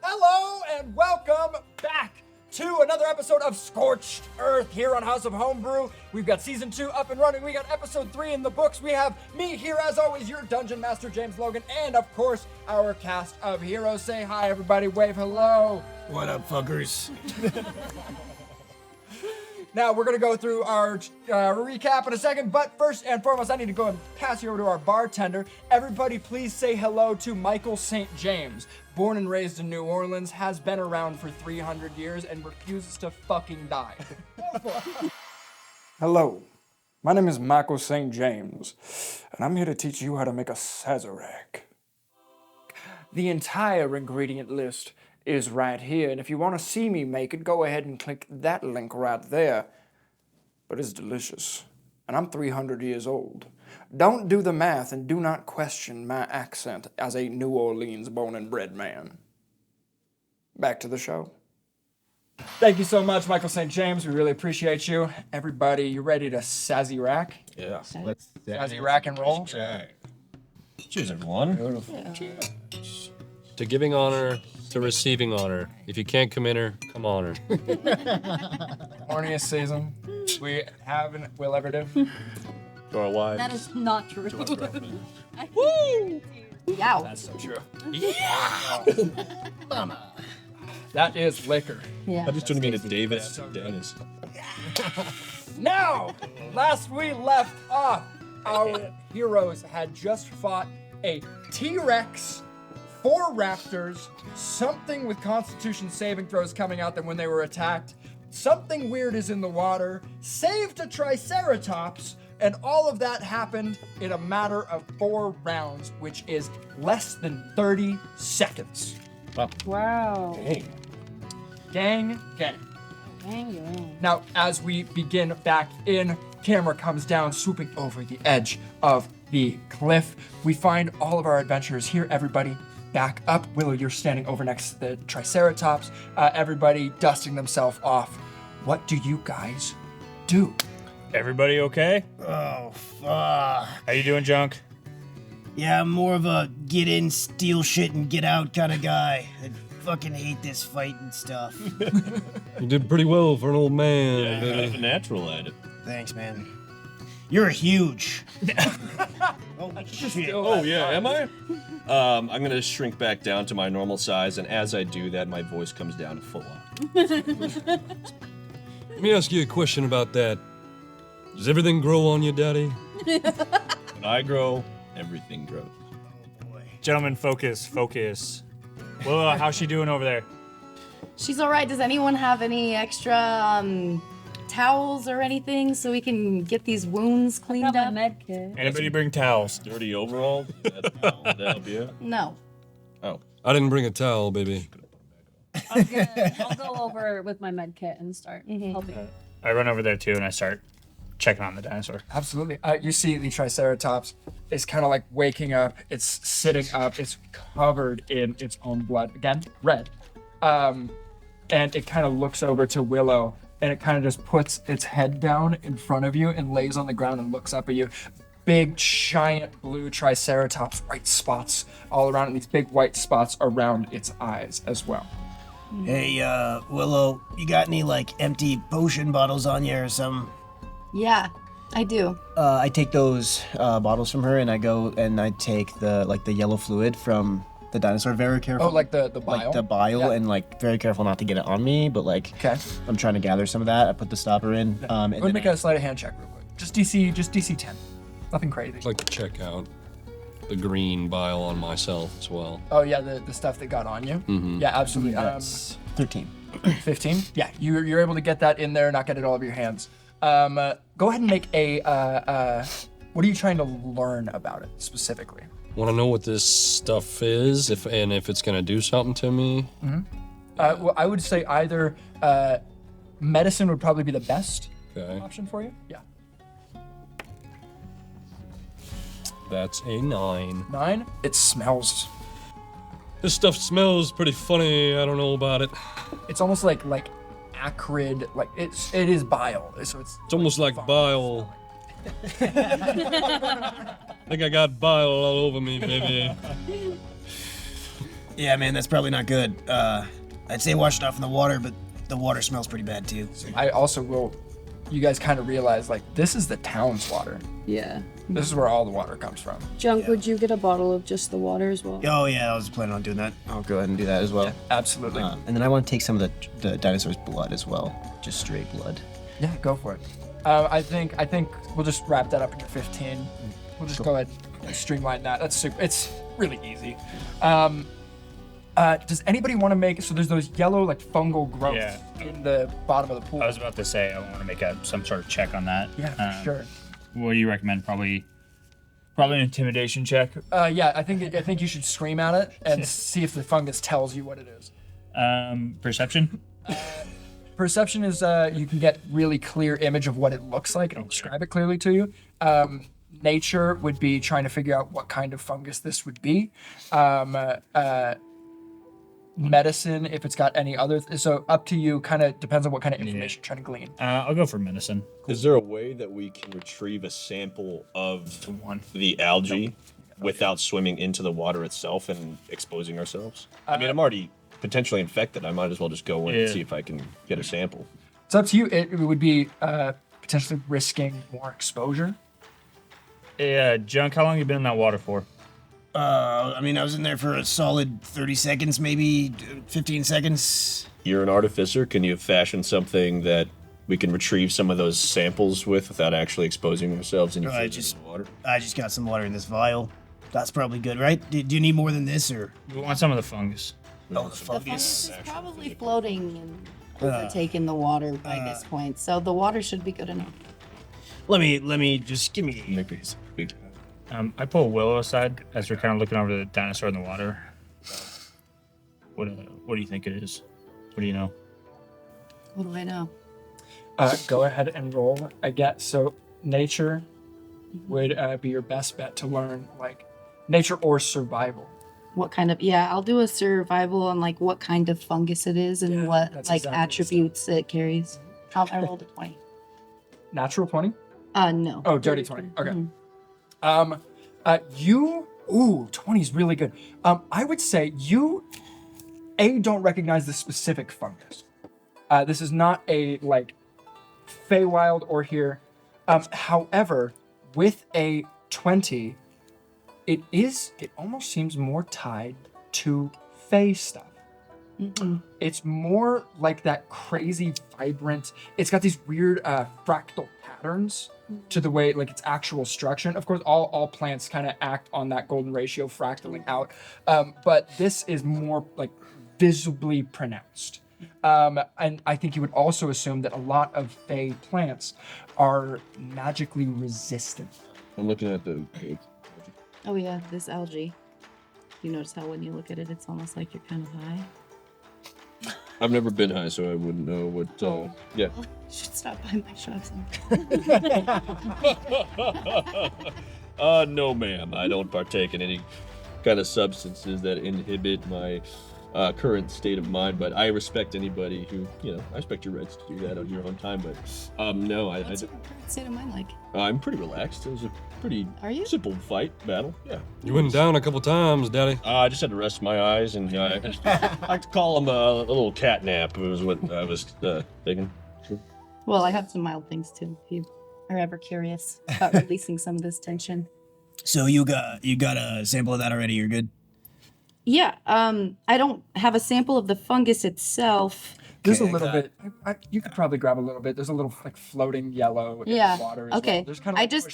Hello and welcome back to another episode of Scorched Earth here on House of Homebrew. We've got season 2 up and running. We got episode 3 in the books. We have me here as always, your dungeon master James Logan, and of course our cast of heroes. Say hi everybody, wave hello. What up, fuckers? Now we're gonna go through our recap in a second, but first and foremost I need to go and pass you over to our bartender. Everybody please say hello to Michael St. James. Born and raised in New Orleans, has been around for 300 years and refuses to fucking die. Hello, my name is Michael St. James, and I'm here to teach you how to make a Sazerac. The entire ingredient list is right here, and if you want to see me make it, go ahead and click that link right there. But it's delicious, and I'm 300 years old. Don't do the math and do not question my accent as a New Orleans born and bred man. Back to the show. Thank you so much, Michael St. James. We really appreciate you. Everybody, you ready to Sazerac? Yeah. Let's Sazerac and roll? Cheers, everyone. Cheers. To giving honor, to receiving honor. If you can't come in her, come on her. Horniest season we will ever do. To our wives. That is not true. Woo! Yow. That's so true. That is liquor. Yeah. I just turned me into David Dennis. Now, last we left off, our heroes had just fought a T-Rex, 4 raptors, something with constitution saving throws coming out them when they were attacked, something weird is in the water, saved a Triceratops, and all of that happened in a matter of 4 rounds, which is less than 30 seconds. Wow. Gang. Dang. Now, as we begin back in, camera comes down, swooping over the edge of the cliff. We find all of our adventurers here, everybody back up. Willow, you're standing over next to the Triceratops. Everybody dusting themselves off. What do you guys do? Everybody okay? Oh, fuck. How you doing, Junk? Yeah, I'm more of a get in, steal shit, and get out kind of guy. I fucking hate this fighting stuff. You did pretty well for an old man. Yeah, natural at it. Thanks, man. You're huge. Holy shit. Oh yeah, am I? I'm gonna shrink back down to my normal size, and as I do that, my voice comes down to full on. Let me ask you a question about that. Does everything grow on you, Daddy? When I grow, everything grows. Gentlemen, focus. Well, how's she doing over there? She's all right. Does anyone have any extra towels or anything so we can get these wounds cleaned up? Med kit. Anybody bring towels? Dirty overall. That'll be it. No. Oh, I didn't bring a towel, baby. I'll go over with my med kit and start helping. I run over there too, and I start checking on the dinosaur. Absolutely. You see the Triceratops is kind of like waking up. It's sitting up. It's covered in its own blood. Again, red. And it kind of looks over to Willow, and it kind of just puts its head down in front of you and lays on the ground and looks up at you. Big, giant blue Triceratops, white spots all around, and these big white spots around its eyes as well. Hey, Willow, you got any, empty potion bottles on you or something? Yeah, I do. I take those bottles from her, and I go and I take the yellow fluid from the dinosaur. Very careful. Oh, like the bile? Like the bile, Yeah. and very careful not to get it on me. But Okay. I'm trying to gather some of that. I put the stopper in. And Go then make a sleight of hand check real quick. Just DC 10. Nothing crazy. I'd like to check out the green bile on myself as well. Oh yeah, the stuff that got on you. Mm-hmm. Yeah, absolutely. that's 13. 15. Yeah, you're able to get that in there, not get it all over your hands. Go ahead and make a. What are you trying to learn about it specifically? Want to know what this stuff is, if it's gonna do something to me? Well, I would say either medicine would probably be the best Okay, option for you. Yeah. that's a 9. 9. It smells. This stuff smells pretty funny. I don't know about it. It's almost like acrid. Like it is bile. So it's It's almost like bile. I think I got bile all over me, baby. Yeah, man, that's probably not good. I'd say wash it off in the water, but the water smells pretty bad too. I also will. You guys kind of realize like this is the town's water. Yeah. This is where all the water comes from. Junk, would you get a bottle of just the water as well? Oh yeah, I was planning on doing that. I'll go ahead and do that as well. Absolutely. And then I want to take some of the dinosaur's blood as well, just straight blood. Yeah, go for it. I think we'll just wrap that up in your 15. We'll just go ahead and streamline that. That's super. It's really easy. Does anybody want to make? So there's those yellow like fungal growths in the bottom of the pool. I was about to say I want to make some sort of check on that. Yeah, for sure. What do you recommend? Probably an intimidation check. Yeah, I think you should scream at it and see if the fungus tells you what it is. Perception. Perception is you can get really clear image of what it looks like and describe it clearly to you. Nature would be trying to figure out what kind of fungus this would be. Medicine, if it's got any other, so up to you. Kind of depends on what kind of information you're trying to glean. I'll go for medicine. Is there a way that we can retrieve a sample of the algae without swimming into the water itself and exposing ourselves? I mean, I'm already potentially infected. I might as well just go in and see if I can get a sample. It's up to you. It would be potentially risking more exposure. Yeah, Junk, how long have you been in that water for? I mean, I was in there for a solid 30 seconds, maybe 15 seconds. You're an artificer. Can you fashion something that we can retrieve some of those samples with without actually exposing ourselves in the water? I just got some water in this vial. That's probably good, right? Do you need more than this, or? We want some of the fungus. Oh, the The fungus. fungus is probably floating and overtaking the water by this point, so the water should be good enough. Let me just give me. I pull Willow aside as we're kind of looking over the dinosaur in the water. What do you think it is? What do you know? What do I know? Go ahead and roll again. So nature would be your best bet to learn, like nature or survival. What kind of? Yeah, I'll do a survival on like what kind of fungus it is and what that's like exactly attributes it carries. I rolled a 20. Natural 20? No. Oh, dirty 20. Okay. Mhm. 20 is really good. I would say you, don't recognize the specific fungus. This is not a, like, Feywild or here. However, with a 20, it almost seems more tied to Fey stuff. It's more like that crazy, vibrant, it's got these weird fractal patterns to the way, like its actual structure. And of course, all plants kind of act on that golden ratio fractaling out. But this is more like visibly pronounced. And I think you would also assume that a lot of Fey plants are magically resistant. I'm looking at the. Oh yeah, this algae. You notice how when you look at it, it's almost like you're kind of high. I've never been high, so I wouldn't know what. Yeah. You should stop by my shop sometime. No, ma'am. I don't partake in any kind of substances that inhibit my current state of mind. But I respect anybody who, I respect your rights to do that on your own time. But no, What's your current state of mind like? I'm pretty relaxed. It was a pretty simple battle. Yeah. You went down a couple times, Daddy. I just had to rest my eyes, and I like to call them a little cat nap. It was what I was thinking. Well, I have some mild things too, if you are ever curious about releasing some of this tension. So you got a sample of that already? You're good. Yeah, I don't have a sample of the fungus itself. There's a little bit. You could probably grab a little bit. There's a little like floating yellow in the water. As Okay. Well. There's kind of I just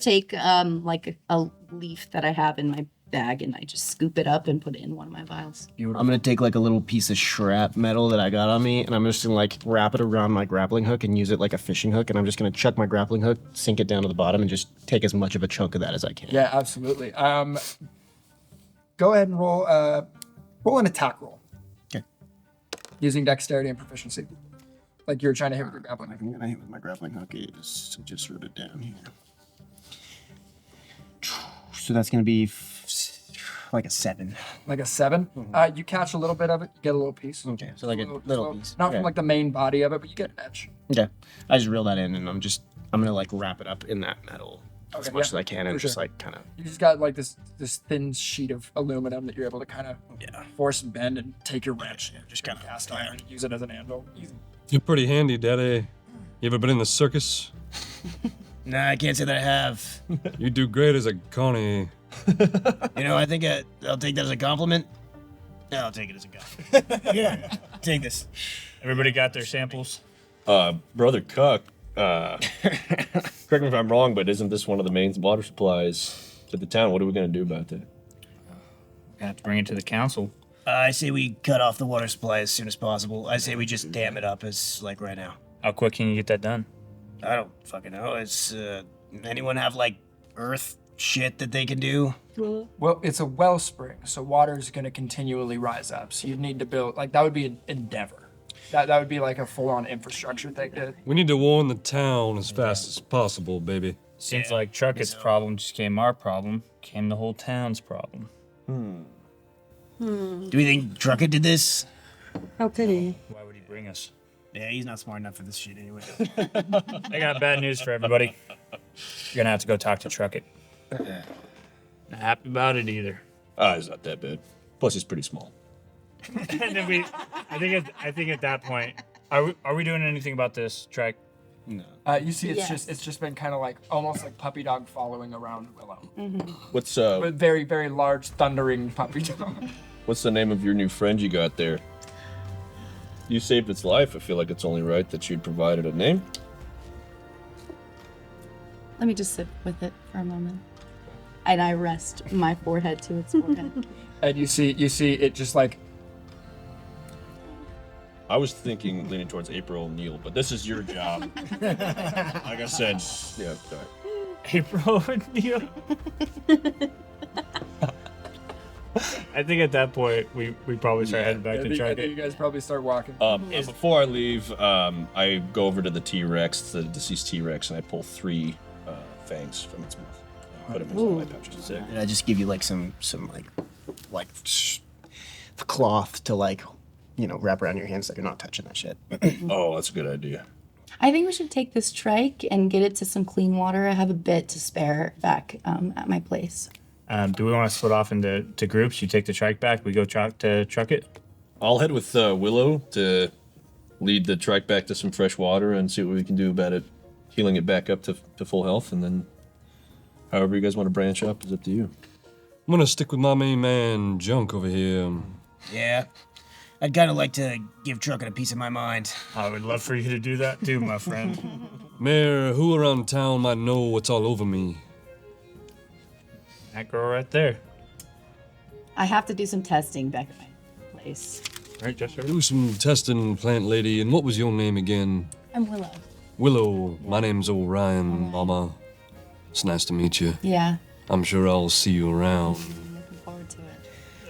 take like a leaf that I have in my bag and I just scoop it up and put it in one of my vials. I'm gonna take like a little piece of shrapnel that I got on me, and I'm just gonna like wrap it around my grappling hook and use it like a fishing hook, and I'm just gonna chuck my grappling hook, sink it down to the bottom, and just take as much of a chunk of that as I can. Yeah, absolutely. Go ahead and roll an attack roll. Okay. Using dexterity and proficiency. Like you're trying to hit with your grappling hook. I'm gonna hit with my grappling hook. Just wrote it down here. So that's gonna be like a 7. Like a 7. Mm-hmm. You catch a little bit of it. You get a little piece. Okay, so like a little piece. Not Okay. from like the main body of it, but you get an edge. Okay, I just reel that in, and I'm gonna like wrap it up in that metal as Okay, much yeah, as I can for and just sure. like kind of. You just got like this thin sheet of aluminum that you're able to kind of force and bend and take your wrench. Just kind of Cast iron and use it as an anvil. Easy. You're pretty handy, Daddy. You ever been in the circus? Nah, I can't say that I have. You do great as a Connie. You know, I think I'll take that as a compliment. No, I'll take it as a compliment. Yeah, take this. Everybody got their samples? Brother Cuck, correct me if I'm wrong, but isn't this one of the main water supplies to the town? What are we gonna do about that? I have to bring it to the council. I say we cut off the water supply as soon as possible. I say we just dam it up as like right now. How quick can you get that done? I don't fucking know. It's anyone have like earth shit that they can do? Well, it's a wellspring, so water is going to continually rise up. So you'd need to build, like, that would be an endeavor. That would be like a full-on infrastructure thing. We need to warn the town as fast as possible, baby. Seems like Truckett's problem just came our problem, came the whole town's problem. Do we think Trucker did this? How could he? Why would he bring us? Yeah, he's not smart enough for this shit anyway. I got bad news for everybody. You're gonna have to go talk to Truckett. Not happy about it either. It's not that bad. Plus, it's pretty small. And then I think at that point, are we doing anything about this track? You see, it's Yes. just been kind of like almost like puppy dog following around Willow. What's But very, very large, thundering puppy dog. what's the name of your new friend you got there? You saved its life. I feel like it's only right that you'd provided a name. Let me just sit with it for a moment. And I rest my forehead to its forehead. And you see it just like I was thinking leaning towards April O'Neil, but this is your job. Like I said, yeah, sorry. April O'Neil. I think at that point we probably start heading back I to think Truckett. you guys probably start walking. Before I leave, I go over to the T-Rex, the deceased T-Rex, and I pull 3 fangs from its mouth. Put them in my pouches. And I just give you like some like cloth to like, you know, wrap around your hands so you're not touching that shit. Oh, that's a good idea. I think we should take this trike and get it to some clean water. I have a bit to spare back at my place. Do we want to split off into groups? You take the trike back, we go to Truckett. I'll head with Willow to lead the trike back to some fresh water and see what we can do about it, healing it back up to full health, and then however you guys want to branch up is up to you. I'm gonna stick with my main man, Junk, over here. Yeah. I'd kind of like to give Trucker a piece of my mind. I would love for you to do that too, my friend. Mayor, who around town might know what's all over me? That girl right there. I have to do some testing back at my place. Right, Jester? Do some testing, plant lady, and what was your name again? I'm Willow. Willow. My name's Orion, Mama. It's nice to meet you. Yeah. I'm sure I'll see you around. I'm looking forward to it.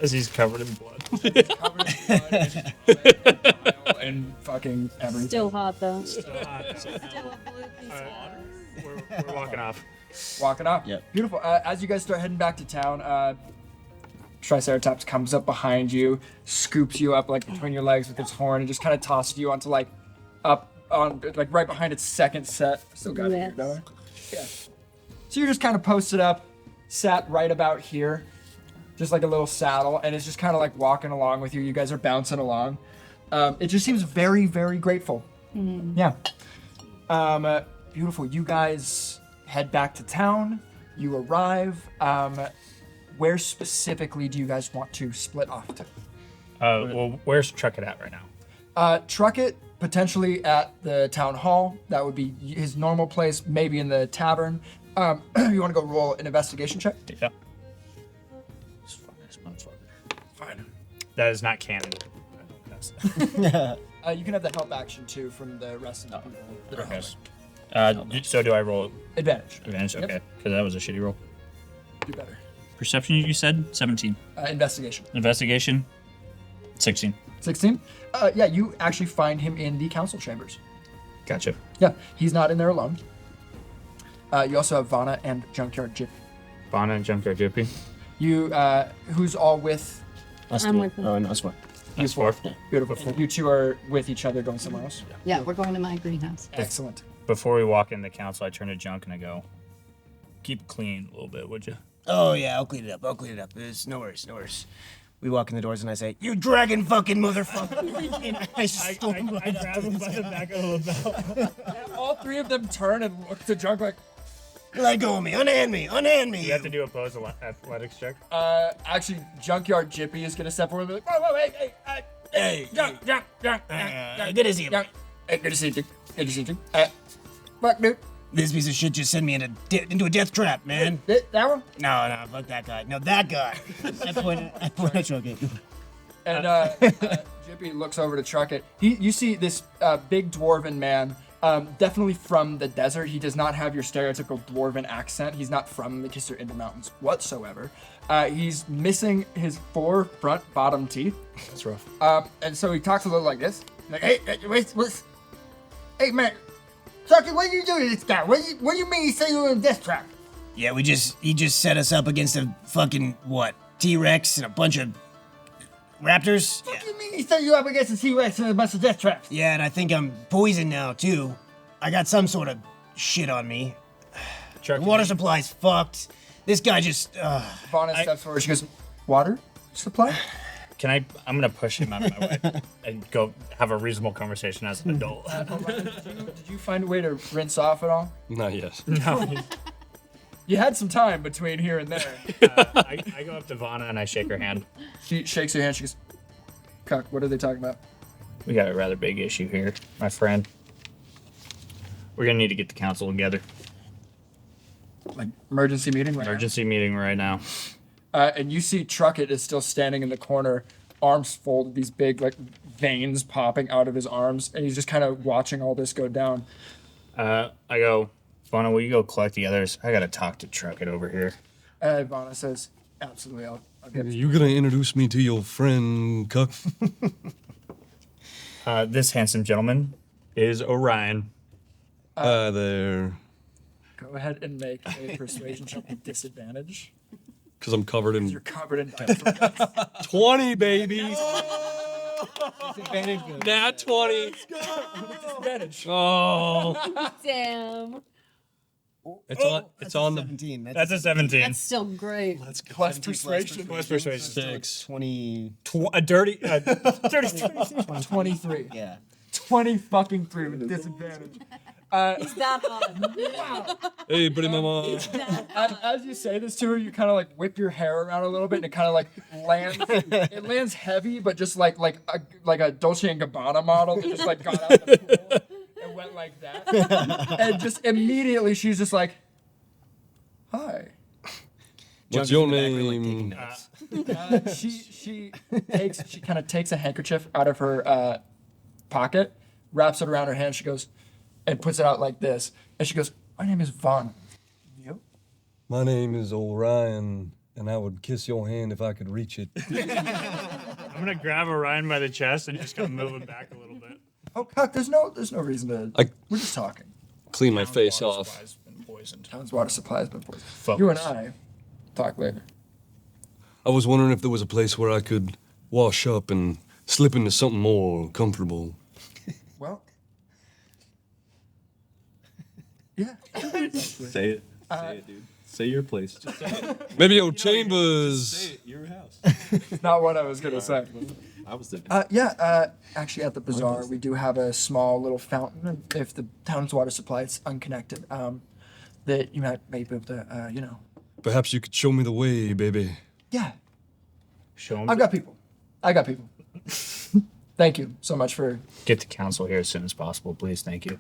As he's covered in blood. Covered in blood and fucking everything. Still hot though. We're walking off. Walking up. Yep. Beautiful. As you guys start heading back to town, Triceratops comes up behind you, scoops you up like between your legs with its horn, and just kind of tosses you onto like up on like right behind its second set. Still got it here, don't I? Yeah. So you're just kind of posted up, sat right about here, just like a little saddle, and it's just kind of like walking along with you. You guys are bouncing along. It just seems very, very grateful. Yeah. Beautiful. You guys head back to town. You arrive. Where specifically do you guys want to split off to? Well, where's Truckett at right now? Truckett, potentially at the town hall. That would be his normal place, maybe in the tavern. You want to go roll an investigation check? Yeah. Fine. That is not canon. You can have the help action too from the rest of the people that are Okay. helping. So do I roll Advantage. advantage? Yep. Okay, because that was a shitty roll. Do better. Perception, you said 17. Investigation. Investigation, 16. 16. Yeah, you actually find him in the council chambers. Gotcha. Yeah, he's not in there alone. You also have Vana and Junkyard Jip. Bonna and Junkyard Jippy. You, who's all with I'm with him. Oh, no, that's what. That's 4. Beautiful. You two are with each other going somewhere else. Yeah, we're going to my greenhouse. Excellent. Before we walk in the council, I turn to Junk and I go, keep it clean a little bit, would you? Oh, yeah, I'll clean it up. There's no worries, no worries. We walk in the doors and I say, "You dragon fucking motherfucker!" And I storm I grab him by the back of the belt. All three of them turn and look to Junk like, Let go of me, unhand me, unhand me. You have to do a opposed athletics check. actually, Junkyard Jippy is gonna step forward and be like, whoa, hey, Junk. Good to see you. Junk. Hey, good to see you. Good to see you. Fuck, dude. This piece of shit just sent me into a death trap, man. That one? No, fuck that guy. No, that guy. I point at Truckett. And Jippy looks over to Truckett. You see this big dwarven man, definitely from the desert. He does not have your stereotypical dwarven accent. He's not from the Kisser Intermountains whatsoever. He's missing his 4 front bottom teeth. That's rough. And so he talks a little like this. Like, hey, man. Truckett, what are you doing to this guy? What do you mean he said you were in a death trap? Yeah, he just set us up against a fucking, T-Rex and a bunch of raptors? What do you mean he set you up against a T-Rex and a bunch of death traps? Yeah, and I think I'm poisoned now, too. I got some sort of shit on me. The water supply's fucked. This guy just, Vonna steps forward. She goes, water supply? I'm gonna push him out of my way and go have a reasonable conversation as an adult. Did you find a way to rinse off at all? Not yet. No. You had some time between here and there. I go up to Vonna and I shake her hand. She shakes her hand. She goes, Cuck, what are they talking about? We got a rather big issue here, my friend. We're gonna need to get the council together. Like, emergency meeting right Emergency meeting right now. And you see Truckett is still standing in the corner, arms folded, these big, like, veins popping out of his arms, and he's just kind of watching all this go down. I go, Vonna, will you go collect the others? I gotta talk to Truckett over here. Vonna says, absolutely, I'll get You gonna introduce me to your friend, Cuck? This handsome gentleman is Orion. Hi there. Go ahead and make a persuasion check with disadvantage. Because I'm covered You're in covered in dinosaur guts. 20, baby. Nat 20. Disadvantage. Oh. Damn. It's on the 17. That's a 17. That's still great. Plus persuasion. Plus persuasion. 6. 20. A dirty 23. Yeah. 20 fucking 3 with disadvantage. He's that hot. Hey, buddy, mama. As you say this to her, you kind of like whip your hair around a little bit, and it kind of like lands. It lands heavy, but just like a Dolce and Gabbana model. It just like got out of the pool and went like that, and just immediately she's just like, "Hi." What's your name? She kind of takes a handkerchief out of her pocket, wraps it around her hand. She goes. And puts it out like this. And she goes, my name is Vaughn. You? My name is Orion, and I would kiss your hand if I could reach it. I'm gonna grab Orion by the chest and just kind of move him back a little bit. Oh, Cuck, there's no reason to. We're just talking. Clean my face off. Supply's been poisoned. Town's water supply has been poisoned. Focus. You and I talk later. I was wondering if there was a place where I could wash up and slip into something more comfortable. Well, yeah. Say it. Say it, dude. Say your place. Just say it. Maybe your chambers. Say it. Your house. Not what I was gonna say. I was thinking. Actually, at the bazaar, we do have a small little fountain. And if the town's water supply is unconnected, that you might be able to, Perhaps you could show me the way, baby. Yeah, Show him. I got people. Thank you so much for Get the council here as soon as possible, please. Thank you.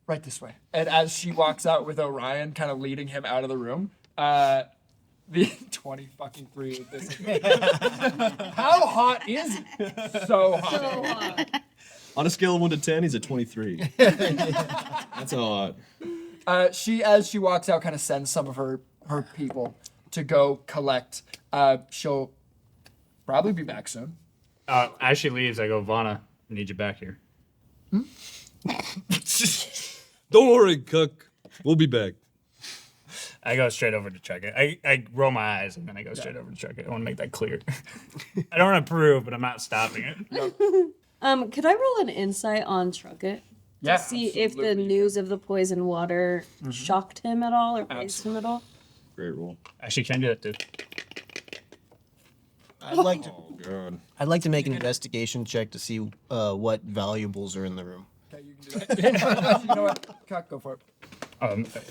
right this way. And as she walks out with Orion kind of leading him out of the room, the 20 fucking 3 with this. How hot is it? So hot. So hot. On a scale of 1 to 10, he's a 23. That's how hot. As she walks out, kind of sends some of her people to go collect. She'll probably be back soon. As she leaves, I go, Vonna, I need you back here. Don't worry, Cuck. We'll be back. I go straight over to check it. I roll my eyes and then I go straight over to check it. I want to make that clear. I don't approve, but I'm not stopping it. Could I roll an insight on Truckett? Yeah, To see if the news of the poison water shocked him at all or phased him at all? Great roll. Actually, can I do that too? I'd like to. Oh god. I'd like to make an investigation check to see what valuables are in the room. Okay, you can do that. You know what? Cut, go for it.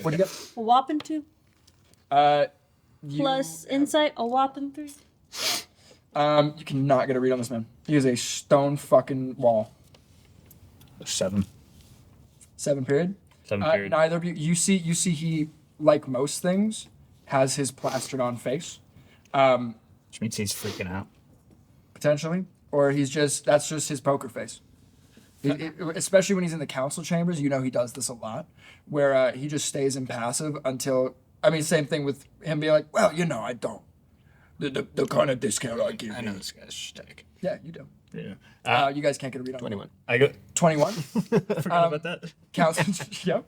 What do you got? A whopping 2 plus insight, a whopping 3. You cannot get a read on this man. He is a stone fucking wall. 7. 7 period. 7 period. Neither of you. You see he, like most things, has his plastered on face. Which means he's freaking out. Potentially, or that's just his poker face. Especially when he's in the council chambers, you know he does this a lot, where he just stays impassive until. I mean, same thing with him being like, well, I don't. The kind of discount I give. I know this guy's shtick. Yeah, you do. Yeah. You guys can't get a read on 21. I go. 21. Forgot about that. Council, yep.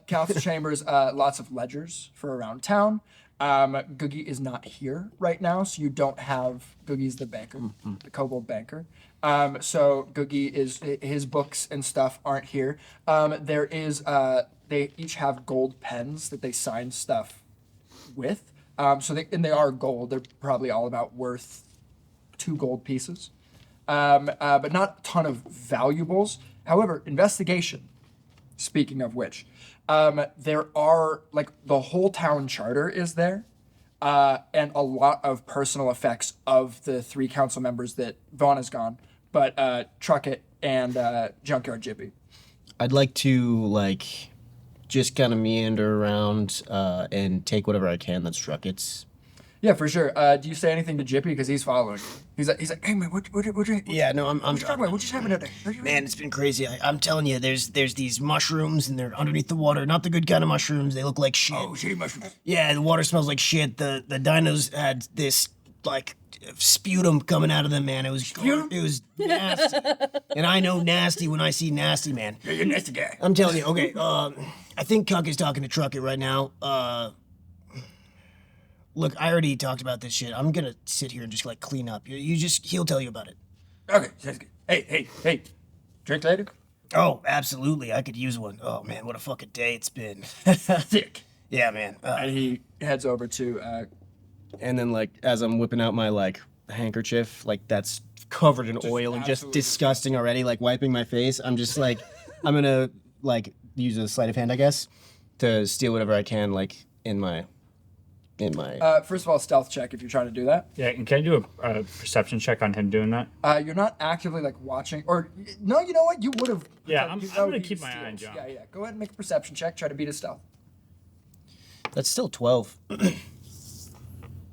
Council chambers, lots of ledgers for around town. Googie is not here right now, so you don't have Googie's the banker, the kobold banker. So Googie his books and stuff aren't here. There is they each have gold pens that they sign stuff with. So they are gold. They're probably all about worth 2 gold pieces. But not a ton of valuables. However, investigation. Speaking of which, there are the whole town charter is there, and a lot of personal effects of the 3 council members that Vaughn is gone, but Truckett and Junkyard Jippy. I'd like to just kind of meander around and take whatever I can that's Truckett's. Yeah, for sure. Do you say anything to Jippy because he's following you? He's like, hey man, what Yeah, no, I'm what you talking about? What just happened out there? Man, it's been crazy. I'm telling you, there's these mushrooms and they're underneath the water. Not the good kind of mushrooms. They look like shit. Oh, shitty mushrooms. Yeah, the water smells like shit. The dinos had this sputum coming out of them, man. It was nasty. And I know nasty when I see nasty, man. Yeah, you're a nasty guy. I'm telling you, okay, I think Cuck is talking to Truckett right now. Look, I already talked about this shit. I'm gonna sit here and just clean up. He'll tell you about it. Okay, sounds good. Hey. Drink later? Oh, absolutely. I could use one. Oh man, what a fucking day it's been. Thick. Yeah, man. And he heads over to And then as I'm whipping out my handkerchief, that's covered in oil and just disgusting already, wiping my face, I'm just I'm gonna use a sleight of hand, I guess, to steal whatever I can in my first of all, stealth check if you're trying to do that. Yeah, and can I do a perception check on him doing that? You're not actively watching, or no, you know what? You would have. Yeah, I'm gonna keep my eye on John. Yeah. Go ahead and make a perception check. Try to beat his stealth. That's still 12.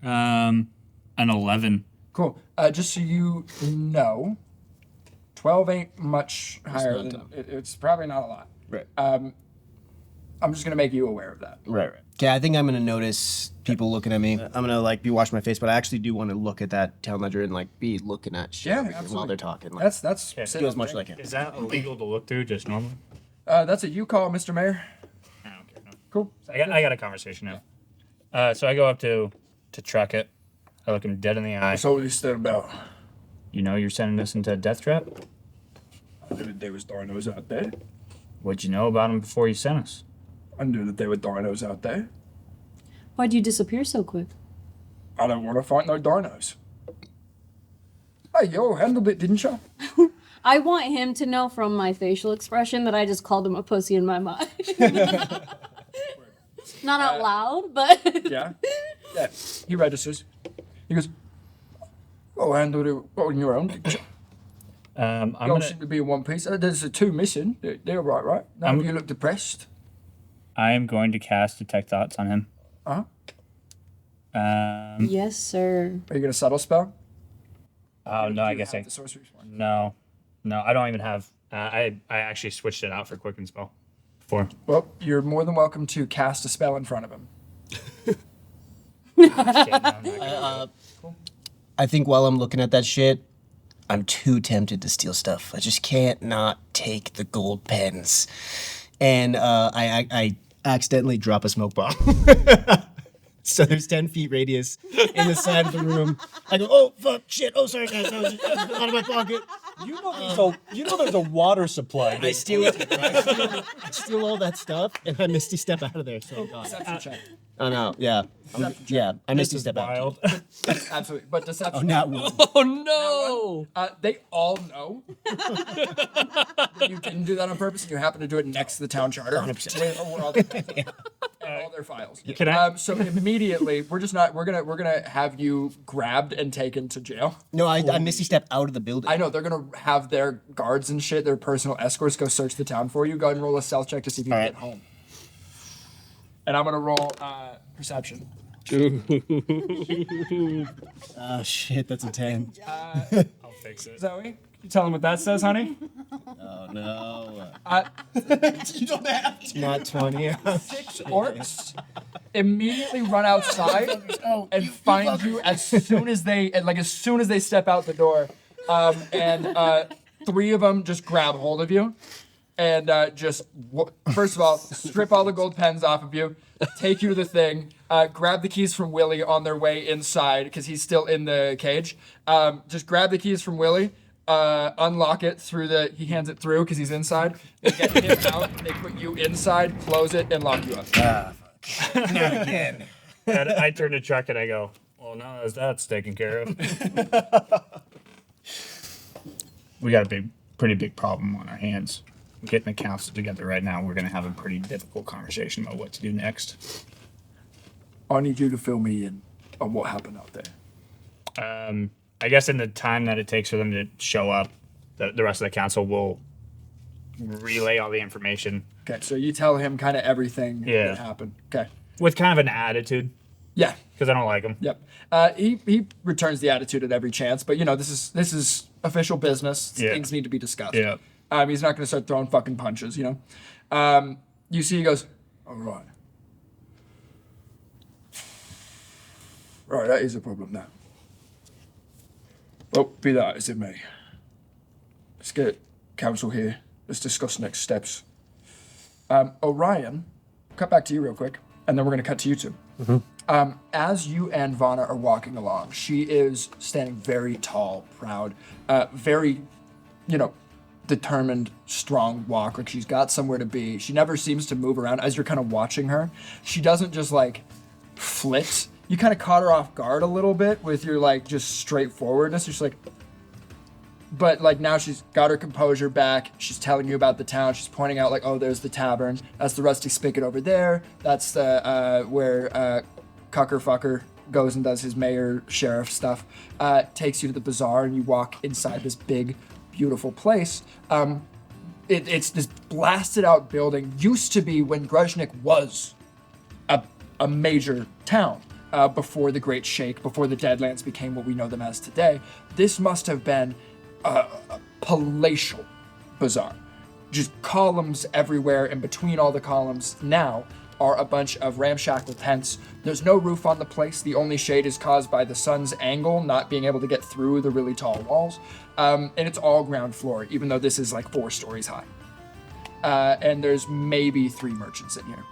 An 11. Cool. Just so you know, 12 ain't much higher than it's probably not a lot. Right. I'm just gonna make you aware of that. Right. Okay, I think I'm gonna notice people looking at me. I'm gonna be washing my face, but I actually do want to look at that town ledger and be looking at shit Yeah, over here absolutely. while they're talking. That's do as much as I can. Is that illegal to look through just normally? That's a you call, Mr. Mayor. I don't care. No. Cool. I got a conversation now. So I go up to Truckett. I look him dead in the eye. So what you said about? You know you're sending us into a death trap? I knew that there was dinos out there. What'd you know about him before you sent us? I knew that there were dinos out there. Why'd you disappear so quick? I don't want to fight no dinos. Hey, you handled it, didn't you? I want him to know from my facial expression that I just called him a pussy in my mind. Not out loud, but... Yeah. He registers. He goes, "Oh, handled it on your own, didn't you? I'm You all gonna. seem to be in one piece. There's 2 missing. They're right? No, you look depressed. I am going to cast Detect Thoughts on him. Uh-huh. Yes, sir. Are you going to subtle spell? Oh no, I guess The sorcery one. No, I don't even have. I actually switched it out for Quicken Spell before. Well, you're more than welcome to cast a spell in front of him. I think while I'm looking at that shit, I'm too tempted to steal stuff. I just can't not take the gold pens. And I accidentally drop a smoke bomb. So there's 10 feet radius in the side of the room. I go, oh, fuck, shit. Oh, sorry, guys. That was out of my pocket. You know there's a water supply. I steal all that stuff, and I misty step out of there. So God. Deception check. Oh no, yeah, I misty step out. Wild. Absolutely. But deception. Oh, not one. Oh no! They all know that you didn't do that on purpose, and you happen to do it next to the town charter. 100%. Where all the all their files. Can I- So immediately, we're gonna have you grabbed and taken to jail. No, I misty step out of the building. I know they're gonna have their guards and shit, their personal escorts, go search the town for you. Go ahead and roll a stealth check to see if you can All get right. home. And I'm gonna roll perception. Oh shit, that's a 10. I'll fix it. Zoe, you tell them what that says, honey. Oh no. You don't have to. Not 20. 6 orcs immediately run outside and find you as soon as they step out the door, and 3 of them just grab hold of you and first of all strip all the gold pens off of you, take you to the thing, grab the keys from Willie on their way inside because he's still in the cage. Just grab the keys from Willie. Unlock it he hands it through because he's inside. They get him out, they put you inside, close it, and lock you up. Not again. And I turn to Chuck and I go, well, now as that's taken care of. We got a pretty big problem on our hands. We're getting the council together right now. We're going to have a pretty difficult conversation about what to do next. I need you to fill me in on what happened out there. I guess in the time that it takes for them to show up, the rest of the council will relay all the information Okay, so you tell him kind of everything Yeah. that happened. Okay. with kind of an attitude Yeah. because I don't like them. Yep. He returns the attitude at every chance, but this is official business. Yeah. Things need to be discussed. Yeah. He's not going to start throwing fucking punches. You see, he goes, all right. Right, that is a problem now. Well, be that as it may. Let's get council here. Let's discuss next steps. Orion, cut back to you real quick, and then we're going to cut to you two. As you and Vana are walking along, she is standing very tall, proud, very, determined, strong walk. Like she's got somewhere to be. She never seems to move around. As you're kind of watching her, she doesn't just flit. You kind of caught her off guard a little bit with your just straightforwardness. You're just but now she's got her composure back. She's telling you about the town. She's pointing out oh, there's the tavern. That's the rusty spigot over there. That's the where Cucker Fucker goes and does his mayor sheriff stuff. Takes you to the bazaar and you walk inside this big, beautiful place. It's this blasted out building. Used to be when Gruznik was a major town. Before the Great Shake, before the Deadlands became what we know them as today, this must have been a palatial bazaar. Just columns everywhere, and between all the columns now are a bunch of ramshackle tents. There's no roof on the place. The only shade is caused by the sun's angle, not being able to get through the really tall walls. And it's all ground floor, even though this is 4 stories high. And there's maybe 3 merchants in here.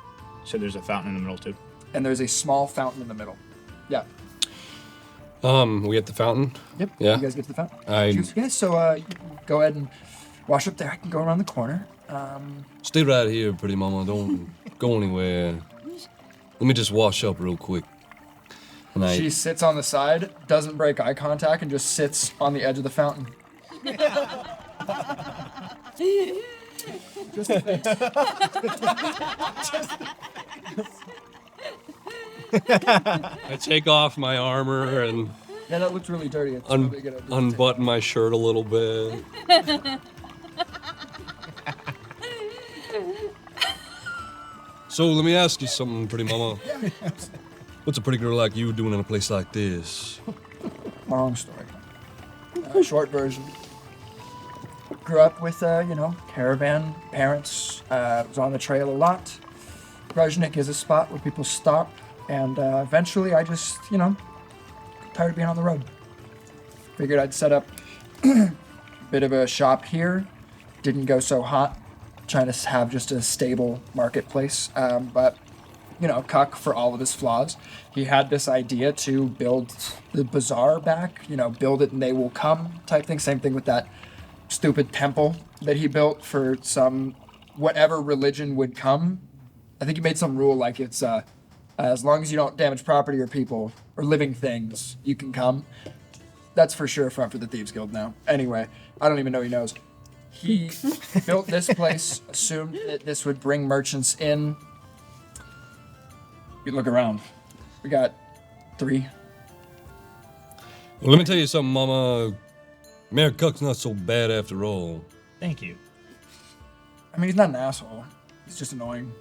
So there's a fountain in the middle too. And there's a small fountain in the middle. Yeah. We at the fountain? Yep. Yeah. You guys get to the fountain. Yeah, so you can go ahead and wash up there. I can go around the corner. Stay right here, pretty mama. Don't go anywhere. Let me just wash up real quick. And She sits on the side, doesn't break eye contact, and just sits on the edge of the fountain. Just a thing. I take off my armor and Yeah, that looked really dirty. It's probably gonna be unbutton my shirt a little bit. So let me ask you something, pretty mama. What's a pretty girl like you doing in a place like this? Long story. Short version. Grew up with, caravan parents. Was on the trail a lot. Gruznik is a spot where people stop, and eventually I just, tired of being on the road. Figured I'd set up a bit of a shop here. Didn't go so hot, trying to have just a stable marketplace. But, Cuck, for all of his flaws, he had this idea to build the bazaar back, build it and they will come type thing. Same thing with that stupid temple that he built for some whatever religion would come. I think he made some rule like it's as long as you don't damage property or people or living things, you can come. That's for sure front for the Thieves Guild now. Anyway, I don't even know he knows. He built this place, assumed that this would bring merchants in. You look around. We got 3. Well, let me tell you something, Mama. Mayor Cuck's not so bad after all. Thank you. I mean, he's not an asshole. He's just annoying.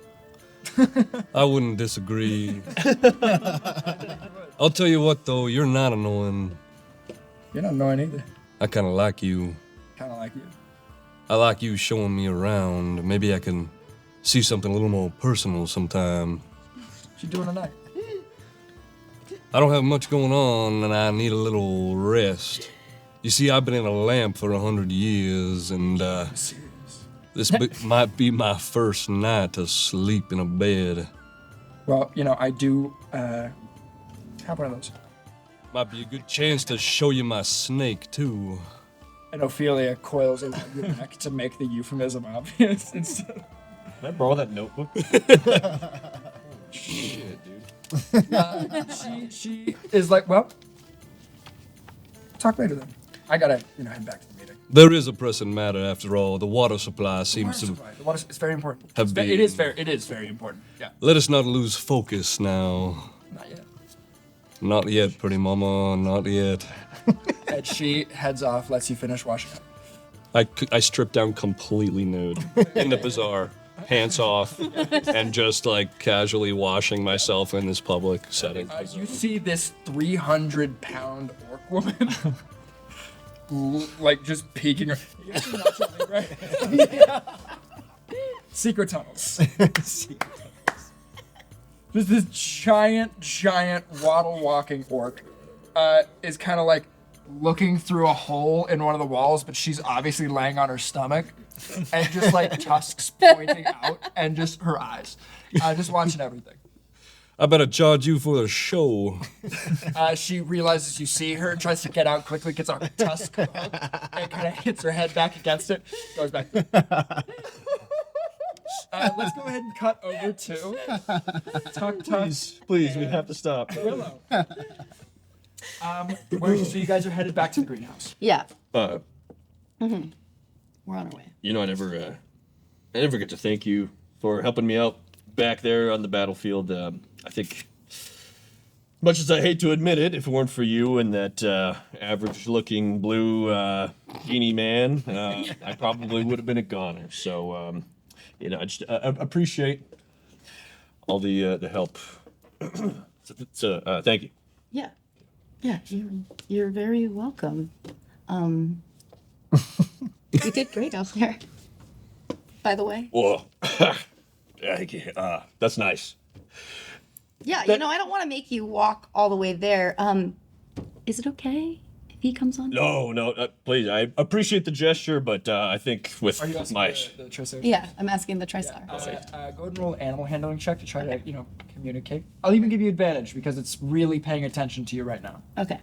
I wouldn't disagree. I'll tell you what, though, you're not annoying. You're not annoying either. I kind of like you. Kind of like you. I like you showing me around. Maybe I can see something a little more personal sometime. What you doing tonight? I don't have much going on, and I need a little rest. You see, I've been in a lamp for 100 years, and this might be my first night to sleep in a bed. Well, I do have one of those. Might be a good chance to show you my snake, too. And Ophelia coils around your neck to make the euphemism obvious. Instead. Can I borrow that notebook? Shit, dude. She is like, well, talk later then. I gotta, head back to the meeting. There is a pressing matter, after all. The water supply seems to... The water, it's very important. Have It is very important. Yeah. Let us not lose focus now. Not yet. Not yet, pretty mama, not yet. And she heads off, lets you finish washing up. I strip down completely nude in the bazaar, pants off, and just casually washing myself in this public setting. You see this 300-pound orc woman, just peeking her. You guys are not something, right? Yeah. Secret tunnels. There's this giant waddle-walking orc is kind of looking through a hole in one of the walls, but she's obviously laying on her stomach, and just tusks pointing out, and just her eyes, just watching everything. I better charge you for the show. She realizes you see her, tries to get out quickly, gets a tusk hook, and kind of hits her head back against it, goes back. Let's go ahead and cut over to Tuck. Please, we have to stop. Willow. So you guys are headed back to the greenhouse. Yeah. Uh, We're on our way. I never get to thank you for helping me out back there on the battlefield. I think, much as I hate to admit it, if it weren't for you and that average-looking blue genie man, I probably would have been a goner. So, I just appreciate all the help. So, thank you. Yeah. Yeah, you're very welcome. You did great out there, by the way. Whoa. Thank you. That's nice. Yeah, I don't want to make you walk all the way there. Is it okay if he comes on? No, please. I appreciate the gesture, but I think with Are you asking my... the Triceratops? Yeah, I'm asking the Tristar. Go ahead and roll an animal handling check to try to, communicate. I'll even give you advantage because it's really paying attention to you right now. Okay.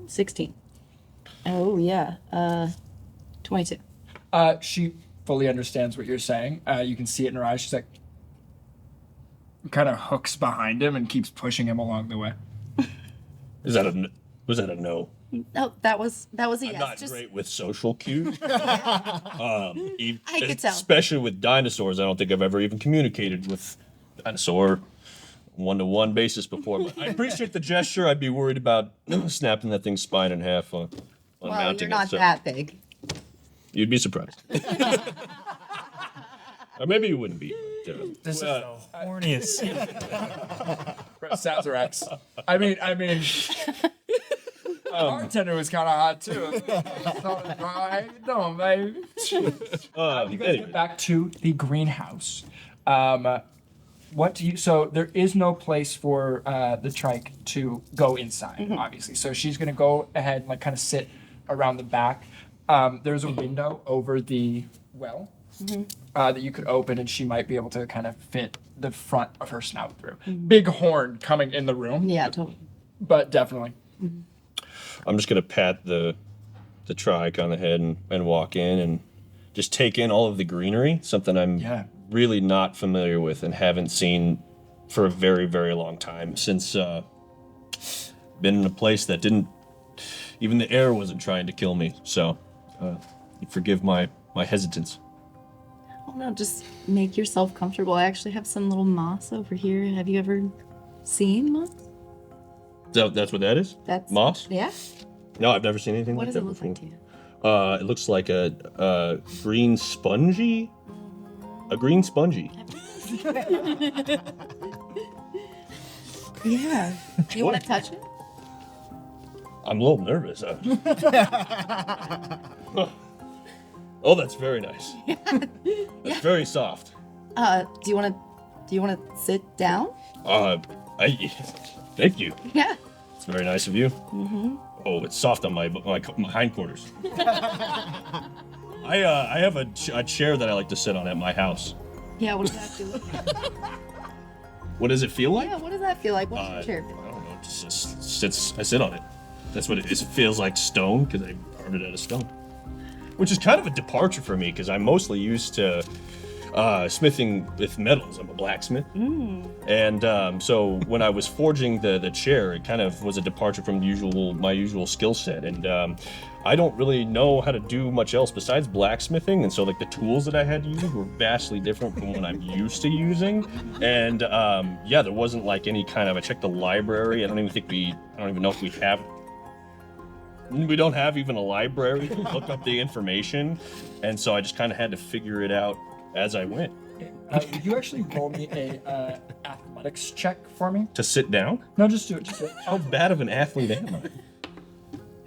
16. Oh, yeah. 22. She fully understands what you're saying. You can see it in her eyes. She's like, kind of hooks behind him and keeps pushing him along the way. Was that a no? No, that was a yes. I'm not great with social cues. I could tell. Especially with dinosaurs. I don't think I've ever even communicated with a dinosaur one-to-one basis before. But I appreciate the gesture. I'd be worried about snapping that thing's spine in half on Well, mounting you're not it. So that big. you'd be surprised. Or maybe you wouldn't be. This Horniest. Sazeracs. I mean, the bartender was kind of hot too. How you doing, baby? You guys get back to the greenhouse. So there is no place for the trike to go inside, obviously. So she's gonna go ahead and kind of sit around the back. There's a window over the well that you could open, and she might be able to kind of fit the front of her snout through. Big horn coming in the room. Yeah, totally. But definitely. I'm just gonna pat the trike on the head and walk in and just take in all of the greenery, something I'm really not familiar with and haven't seen for a very, very long time, since been in a place that didn't, even the air wasn't trying to kill me. So you forgive my hesitance. Oh no, just make yourself comfortable. I actually have some little moss over here. Have you ever seen moss? That's what that is? That's moss? Yeah. No, I've never seen anything What like does that it look before. like to you? It looks like a green spongy. A green spongy. Yeah. Do you want to touch it? I'm a little nervous. Oh, that's very nice. That's very soft. Do you want to sit down? Thank you. Yeah. It's very nice of you. Mm-hmm. Oh, it's soft on my hindquarters. I have a chair that I like to sit on at my house. Yeah, what does that feel like? What does it feel like? Yeah, what does that feel like? What's your chair feel I like? don't know. It just sits. I sit on it. That's what it is. It feels like stone because I carved it out of stone, which is kind of a departure for me because I'm mostly used to smithing with metals. I'm a blacksmith, and so when I was forging the chair, it kind of was a departure from my usual skill set, and I don't really know how to do much else besides blacksmithing, and so like the tools that I had to use were vastly different from what I'm used to using, and there wasn't like any kind of. I checked the library. I don't even know if we have. We don't have even a library to look up the information, and so I just kind of had to figure it out as I went. Would you actually roll me a athletics check for me? To sit down? No, just do it. Just do it. How bad of an athlete am I?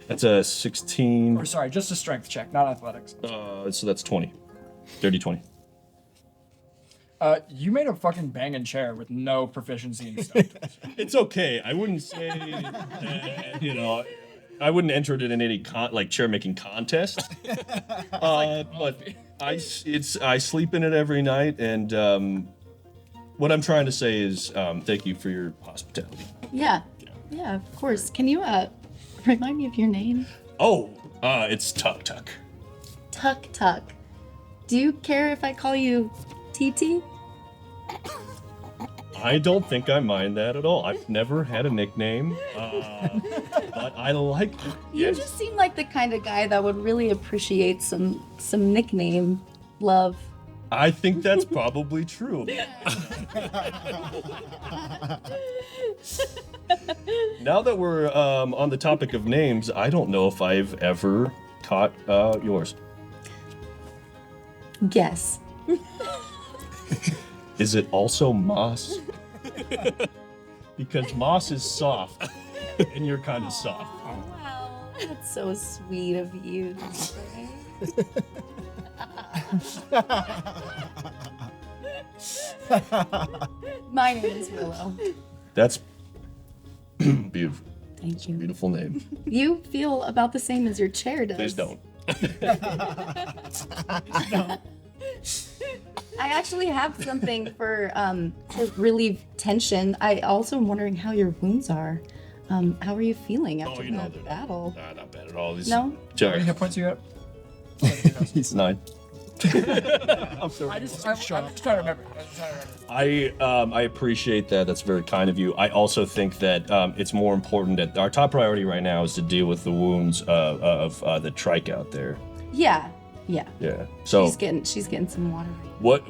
That's a 16. Or sorry, just a strength check, not athletics. So that's 20. Dirty 20. You made a fucking banging chair with no proficiency in stuff. It's okay. I wouldn't say, I wouldn't enter it in any chair making contest. But I sleep in it every night, and what I'm trying to say is thank you for your hospitality. Yeah, of course. Can you remind me of your name? Oh, it's Tuck Tuck. Tuck Tuck. Do you care if I call you TT? I don't think I mind that at all. I've never had a nickname, but I like it. You just seem like the kind of guy that would really appreciate some nickname love. I think that's probably true. Now that we're on the topic of names, I don't know if I've ever caught yours. Guess. Is it also moss? Because moss is soft, and you're kind of soft. Wow, that's so sweet of you to say. My name is Willow. That's beautiful. Thank you. Beautiful name. You feel about the same as your chair does. Please don't. I actually have something for to relieve tension. I also am wondering how your wounds are. How are you feeling after that battle? Not bad at all. No? How many hit points you got? He's 9. I'm just trying to remember. I appreciate that. That's very kind of you. I also think that it's more important that our top priority right now is to deal with the wounds of the trike out there. Yeah. Yeah. So She's getting some water. what?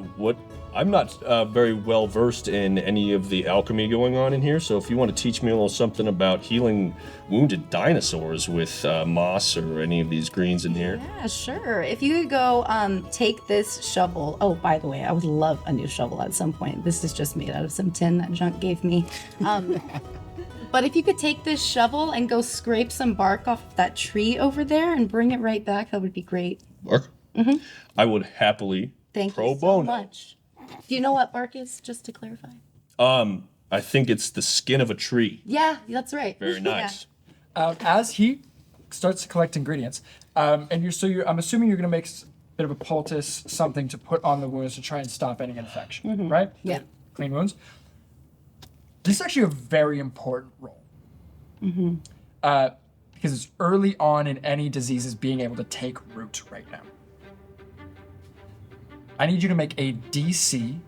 I'm not very well versed in any of the alchemy going on in here. So if you want to teach me a little something about healing wounded dinosaurs with moss or any of these greens in here. Yeah, sure. If you could go take this shovel. Oh, by the way, I would love a new shovel at some point. This is just made out of some tin that Junk gave me. But if you could take this shovel and go scrape some bark off that tree over there and bring it right back, that would be great. Bark? Mm-hmm. I would happily Thank pro you so bono. much. Do you know what bark is, just to clarify? I think it's the skin of a tree. Yeah, that's right. Very nice. As he starts to collect ingredients, I'm assuming you're going to make a bit of a poultice, something to put on the wounds to try and stop any infection, right? Yeah. Clean wounds. This is actually a very important role. because it's early on in any diseases being able to take root right now. I need you to make a DC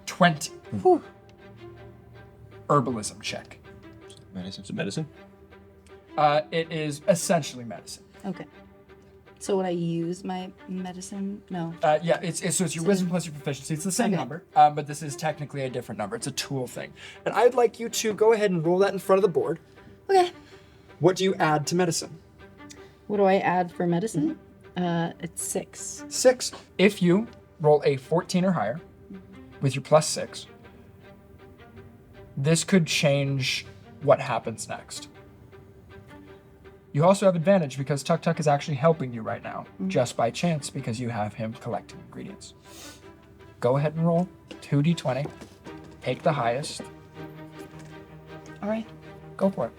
20 herbalism check. Medicine. Is it medicine? It is essentially medicine. Okay. So would I use my medicine? No. Yeah, it's your wisdom plus your proficiency. It's the same Okay. number, but this is technically a different number. It's a tool thing. And I'd like you to go ahead and roll that in front of the board. Okay. What do you add to medicine? What do I add for medicine? It's 6. 6. If you roll a 14 or higher with your plus 6, this could change what happens next. You also have advantage because Tuk Tuk is actually helping you right now, just by chance, because you have him collecting ingredients. Go ahead and roll 2d20. Take the highest. All right. Go for it.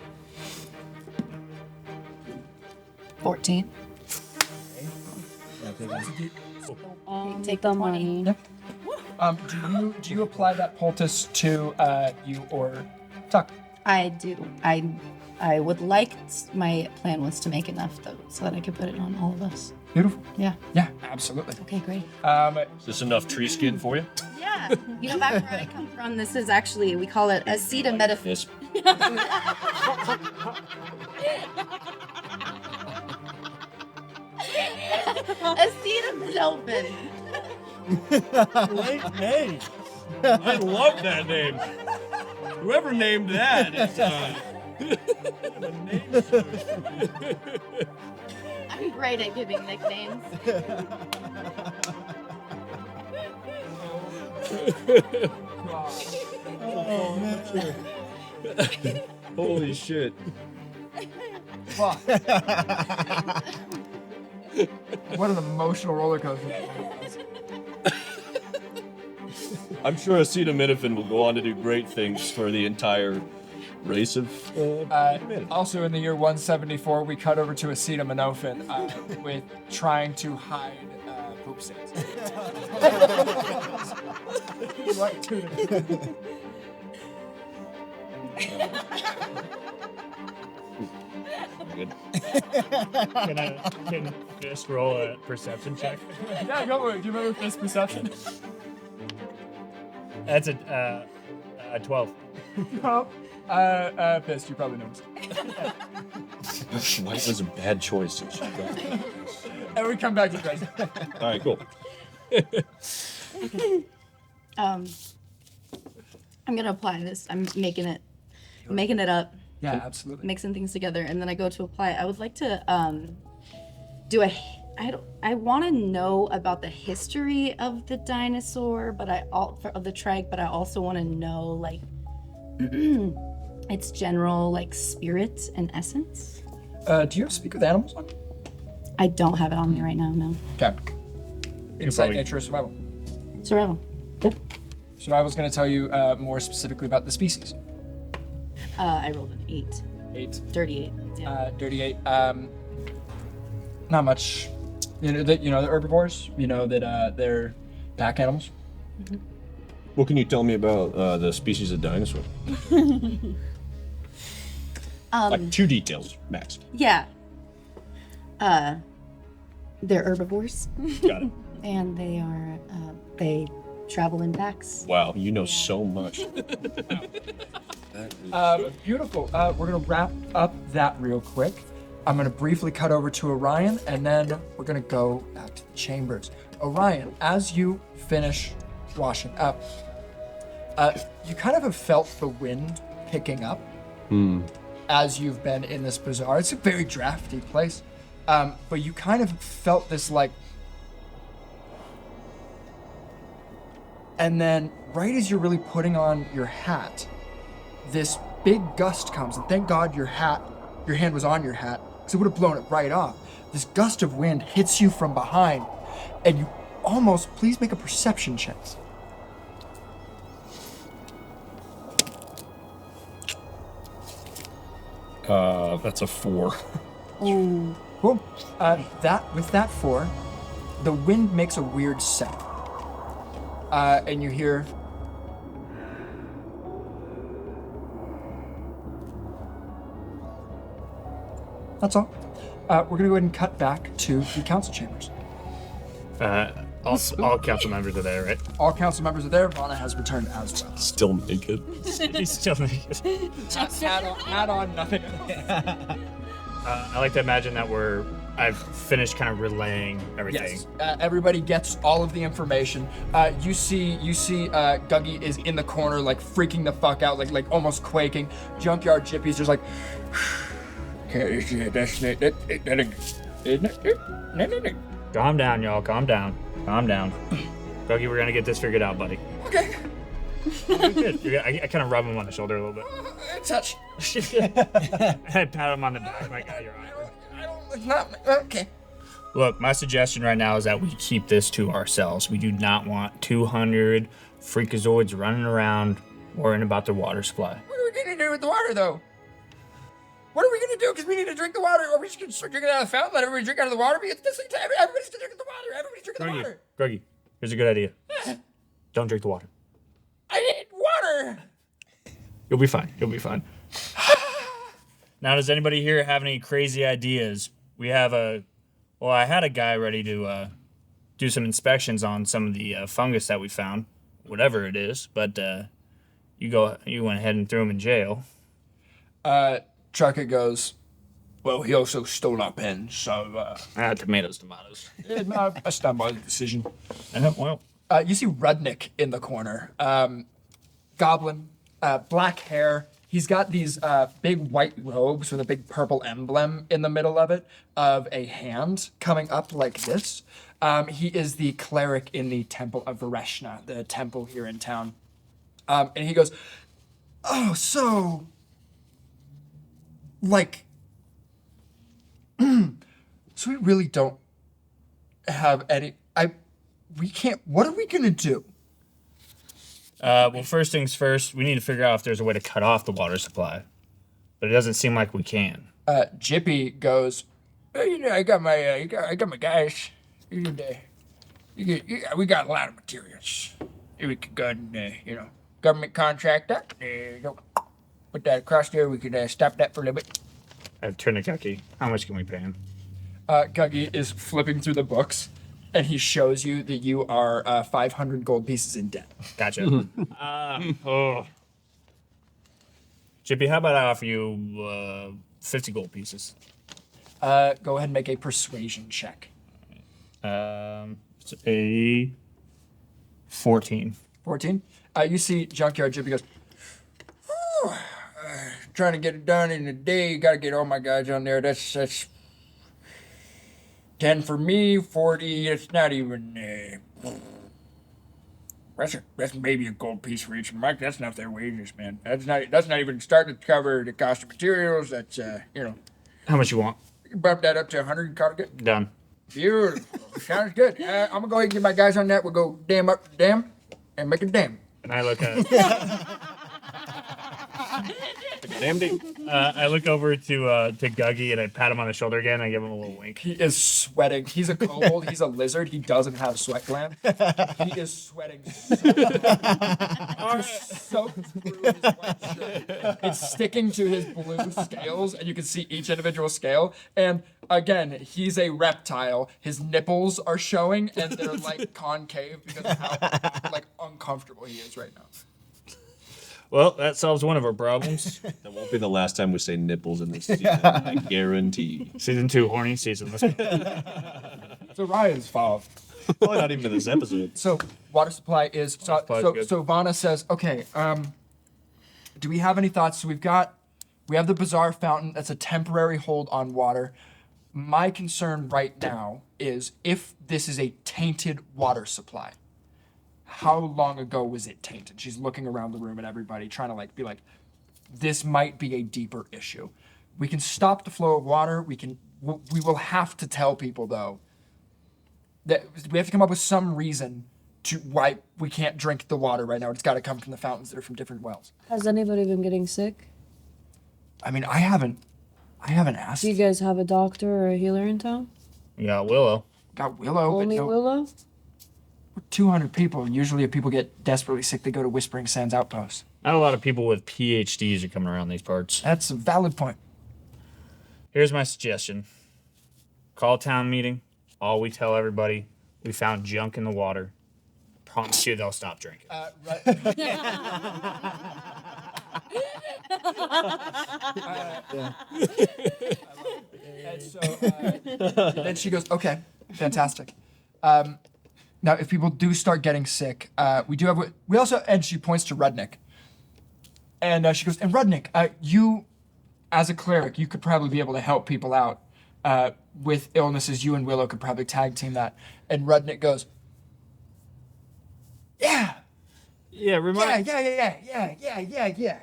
14. Take the money. Do you apply that poultice to you or Tuck? I do. I would like, my plan was to make enough though, so that I could put it on all of us. Beautiful. Yeah. Yeah, absolutely. Okay, great. Is this enough tree skin for you? Yeah. You know, back where I come from, this is actually, we call it acetaminophen. Yes. Acetaminophen. Great name. I love that name. Whoever named that is I'm great at giving nicknames. Holy shit. Fuck. What an emotional roller coaster. I'm sure acetaminophen will go on to do great things for the entire race of humanity. Also in the year 174, we cut over to acetaminophen with trying to hide poop stains. Right to it. Good. Can Fist roll a perception check? Yeah, go for it. Do you remember Fist Perception? That's a 12. No. Fist, you probably noticed. White was a bad choice. And we come back to Grace. All right, cool. I'm gonna apply this. I'm making it up, Yeah, absolutely. mixing things together, and then I go to apply it. I would like to I want to know about the history of the dinosaur, but of the trike, but I also want to know like its general like spirit and essence. Do you have Speak with Animals on? I don't have it on me right now. No. Okay. Insight, probably- nature, or survival. Survival. Yep. Survival's going to tell you more specifically about the species. I rolled an 8. 8. Dirty 8. Yeah. Dirty 8. Not much. The herbivores. You know that they're pack animals. What can you tell me about the species of dinosaur? Like 2 details, max. Yeah. They're herbivores, Got it. and they are they travel in packs. Wow, you know so much. Beautiful. We're gonna wrap up that real quick. I'm gonna briefly cut over to Orion, and then we're gonna go back to the chambers. Orion, as you finish washing up, you kind of have felt the wind picking up as you've been in this bazaar. It's a very drafty place, but you kind of felt this like. And then, right as you're really putting on your hat, this big gust comes, and thank God your hand was on your hat, because it would have blown it right off. This gust of wind hits you from behind, and you almost, please make a perception check. That's a 4. Ooh. Cool. With that 4, the wind makes a weird sound. And you hear. That's all. We're going to go ahead and cut back to the council chambers. All council members are there, right? All council members are there. Vana has returned as well. Still naked. He's still naked. Add on nothing. I like to imagine that I've finished kind of relaying everything. Yes. Everybody gets all of the information. You see, Guggy is in the corner, like freaking the fuck out, like almost quaking. Junkyard Jippy's just like, Calm down, y'all. Calm down. Guggy, we're gonna get this figured out, buddy. okay, Good. I kind of rub him on the shoulder a little bit. touch. I pat him on the back. My God, you're right. It's not okay. Look, my suggestion right now is that we keep this to ourselves. We do not want 200 freakazoids running around worrying about the water supply. What are we gonna do with the water, though? What are we gonna do? Because we need to drink the water. Are we just gonna start drinking out of the fountain? Let everybody drink out of the water? Because this thing, everybody's drinking the water. Everybody's drinking the water. Greggy, here's a good idea. Don't drink the water. I need water. You'll be fine. Now, does anybody here have any crazy ideas? I had a guy ready to do some inspections on some of the fungus that we found, whatever it is, but you went ahead and threw him in jail. Trucker goes, well, he also stole our pen, so, Tomatoes. that's not my decision. Well, You see Rudnick in the corner. Goblin, black hair. He's got these big white robes with a big purple emblem in the middle of it, of a hand coming up like this. He is the cleric in the Temple of Vareshna, the temple here in town. And he goes, oh, so, like, so we really don't have any, we can't, what are we gonna do? well, first things first, we need to figure out if there's a way to cut off the water supply. But it doesn't seem like we can. Jippy goes, I got my guys. We got a lot of materials. We could go and, government contract that. Put that across there. We could stop that for a little bit. I turn to Guggy. How much can we pay him? Guggy is flipping through the books, and he shows you that you are 500 gold pieces in debt. Gotcha. Jippy, how about I offer you 50 gold pieces? Go ahead and make a persuasion check. It's a 14. 14. You see Junkyard Jippy goes, Trying to get it done in a day. Got to get all my guys on there. That's 10 for me, 40. It's not even. That's maybe a gold piece for each. Mike, that's not their wages, man. That's not even starting to cover the cost of materials. That's How much you want? You can bump that up to 100 and call it good. Done. Beautiful. Sounds good. I'm gonna go ahead and get my guys on that. We'll go dam up the dam and make a dam. And I look at Damn deep. I look over to Guggy and I pat him on the shoulder again. And I give him a little wink. he is sweating. He's a kobold. He's a lizard. He doesn't have sweat gland. He is sweating so soaked through his white shirt. It's sticking to his blue scales, and you can see each individual scale. And again, he's a reptile. His nipples are showing, and they're like concave because of how like uncomfortable he is right now. Well, that solves one of our problems. That won't be the last time we say nipples in this season. I guarantee. Season 2, horny season. Let's go. It's Orion's fault. Probably not even in this episode. So water supply is supply is good. so Vana says, okay, do we have any thoughts? So we have the bizarre fountain that's a temporary hold on water. My concern right now is if this is a tainted water supply. How long ago was it tainted? She's looking around the room at everybody, trying to be like, this might be a deeper issue. We can stop the flow of water. We will have to tell people though that we have to come up with some reason to why we can't drink the water right now. It's got to come from the fountains that are from different wells. Has anybody been getting sick? I mean, I haven't asked. Do you guys have a doctor or a healer in town? Yeah, Willow. Got Willow. Only but no, Willow? we're 200 people. Usually if people get desperately sick, they go to Whispering Sands Outpost. Not a lot of people with PhDs are coming around these parts. That's a valid point. Here's my suggestion. Call a town meeting. All we tell everybody, we found junk in the water. Promise you they'll stop drinking. And so then she goes, okay, fantastic. Now, if people do start getting sick, we also, and she points to Rudnick. And she goes, and Rudnick, you, as a cleric, you could probably be able to help people out with illnesses. You and Willow could probably tag team that. And Rudnick goes, yeah. Yeah,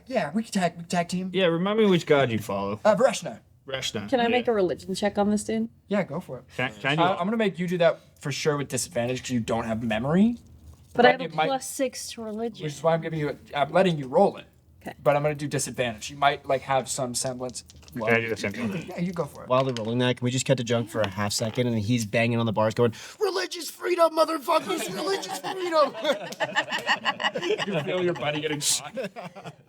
Yeah. We can tag team. Yeah, remind me which god you follow. Vareshna. Reshna. Can I make a religion check on this dude? Yeah, go for it. Can I do I'm gonna make you do that for sure with disadvantage because you don't have memory. But I have a it might- +6 to religion. Which is why I'm letting you roll it. Okay. But I'm gonna do disadvantage. You might have some semblance. Can I do the same thing? Yeah, you go for it. While they're rolling that, can we just cut to Junk for a half second and he's banging on the bars going, religious freedom, motherfuckers, religious freedom. You feel your buddy getting caught.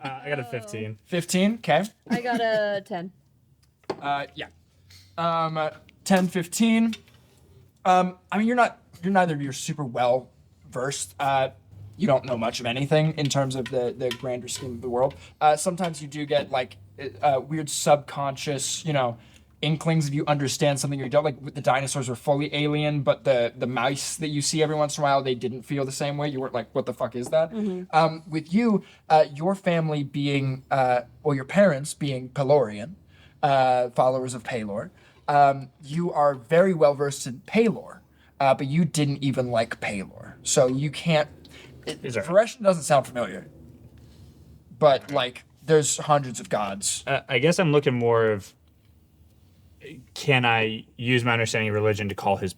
I got a 15. 15, okay. I got a 10. Yeah. 10, 15. I mean, you're super well versed. You don't know much of anything in terms of the grander scheme of the world. Sometimes you do get weird subconscious, inklings if you understand something you don't. Like the dinosaurs were fully alien, but the mice that you see every once in a while, they didn't feel the same way. You weren't like, what the fuck is that? Mm-hmm. With you, your family being, or your parents being Pelorian, followers of Palor, you are very well versed in Palor, but you didn't even like Palor, so you can't. Vareshan doesn't sound familiar, but there's hundreds of gods. I guess I'm looking more of, can I use my understanding of religion to call his,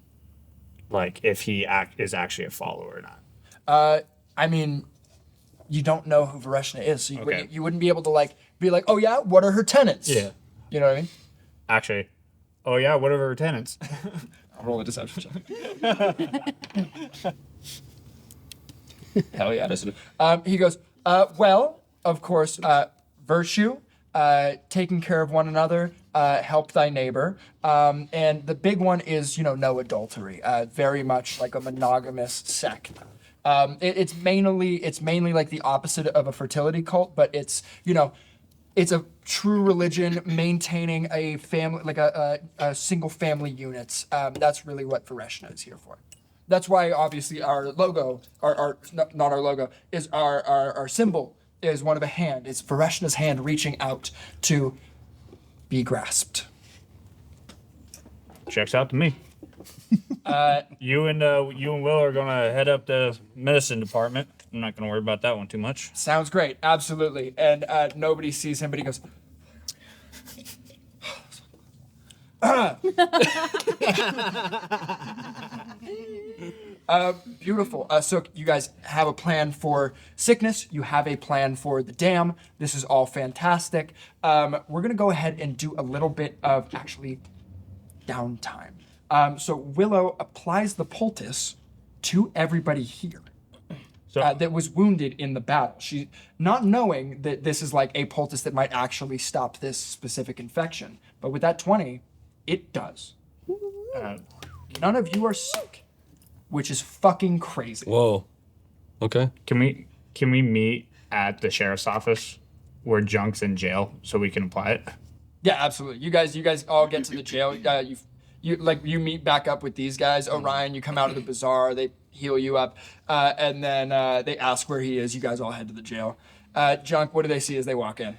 if he is actually a follower or not? I mean, you don't know who Vareshna is, so Okay. you wouldn't be able to be like, oh yeah, what are her tenets? Yeah. You know what I mean? Actually, oh yeah, what are her tenants? I'll roll a deception check. Hell yeah. He goes, well, of course, virtue, taking care of one another, help thy neighbor. And the big one is, no adultery, very much like a monogamous sect. It's mainly like the opposite of a fertility cult, but it's a true religion maintaining a family, like a single family units. That's really what Vareshna is here for. That's why obviously our logo, not our logo, is our symbol is one of a hand. It's Vareshna's hand reaching out to be grasped. Checks out to me. You and Will are gonna head up the medicine department. I'm not gonna worry about that one too much. Sounds great, absolutely. And nobody sees him, but he goes. Beautiful. So you guys have a plan for sickness. You have a plan for the dam. This is all fantastic. We're gonna go ahead and do a little bit of actually downtime. So Willow applies the poultice to everybody here that was wounded in the battle. She, not knowing that this is like a poultice that might actually stop this specific infection, but with that 20, it does. None of you are sick, which is fucking crazy. Whoa. Okay. Can we meet at the sheriff's office where Junk's in jail so we can apply it? Yeah, absolutely. You guys all get to the jail. You meet back up with these guys. Orion, you come out of the bazaar. They heal you up, and then they ask where he is. You guys all head to the jail. Junk, what do they see as they walk in?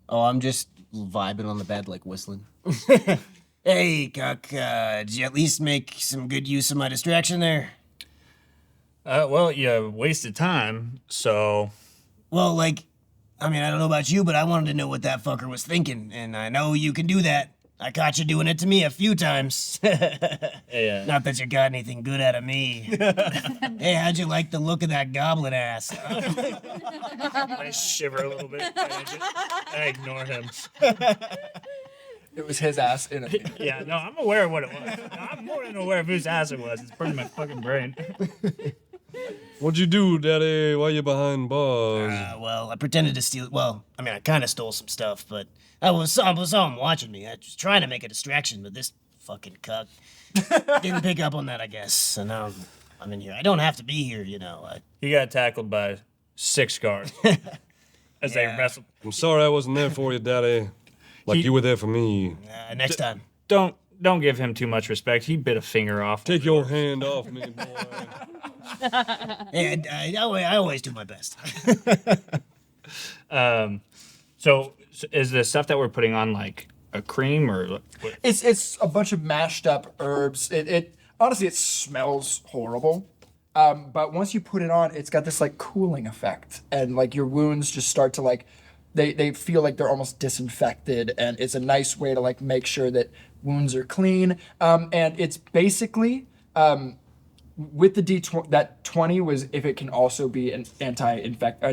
Oh, I'm just vibing on the bed, whistling. Hey, Cuck, did you at least make some good use of my distraction there? Well, you wasted time, so... Well, I don't know about you, but I wanted to know what that fucker was thinking, and I know you can do that. I caught you doing it to me a few times. Hey, Not that you got anything good out of me. Hey, how'd you like the look of that goblin ass? I shiver a little bit. I ignore him. It was his ass in it. Yeah, no, I'm aware of what it was. I'm more than aware of whose ass it was. It's burning my fucking brain. What'd you do, Daddy? Why you behind bars? Well, I pretended to steal. Well, I mean, I kind of stole some stuff, but I saw him watching me. I was trying to make a distraction, but this fucking cuck didn't pick up on that, I guess. So now I'm in here. I don't have to be here, you know. He got tackled by 6 guards as they wrestled. I'm sorry I wasn't there for you, Daddy. Like you were there for me. Next time. Don't give him too much respect. He bit a finger off. Take your hand off me, boy. And I always do my best. So is the stuff that we're putting on like a cream or what? It's a bunch of mashed up herbs. It honestly it smells horrible. But once you put it on, it's got this like cooling effect, and like your wounds just start to like they feel like they're almost disinfected, and it's a nice way to like make sure that wounds are clean. And it's basically with the D20, that 20 was if it can also be an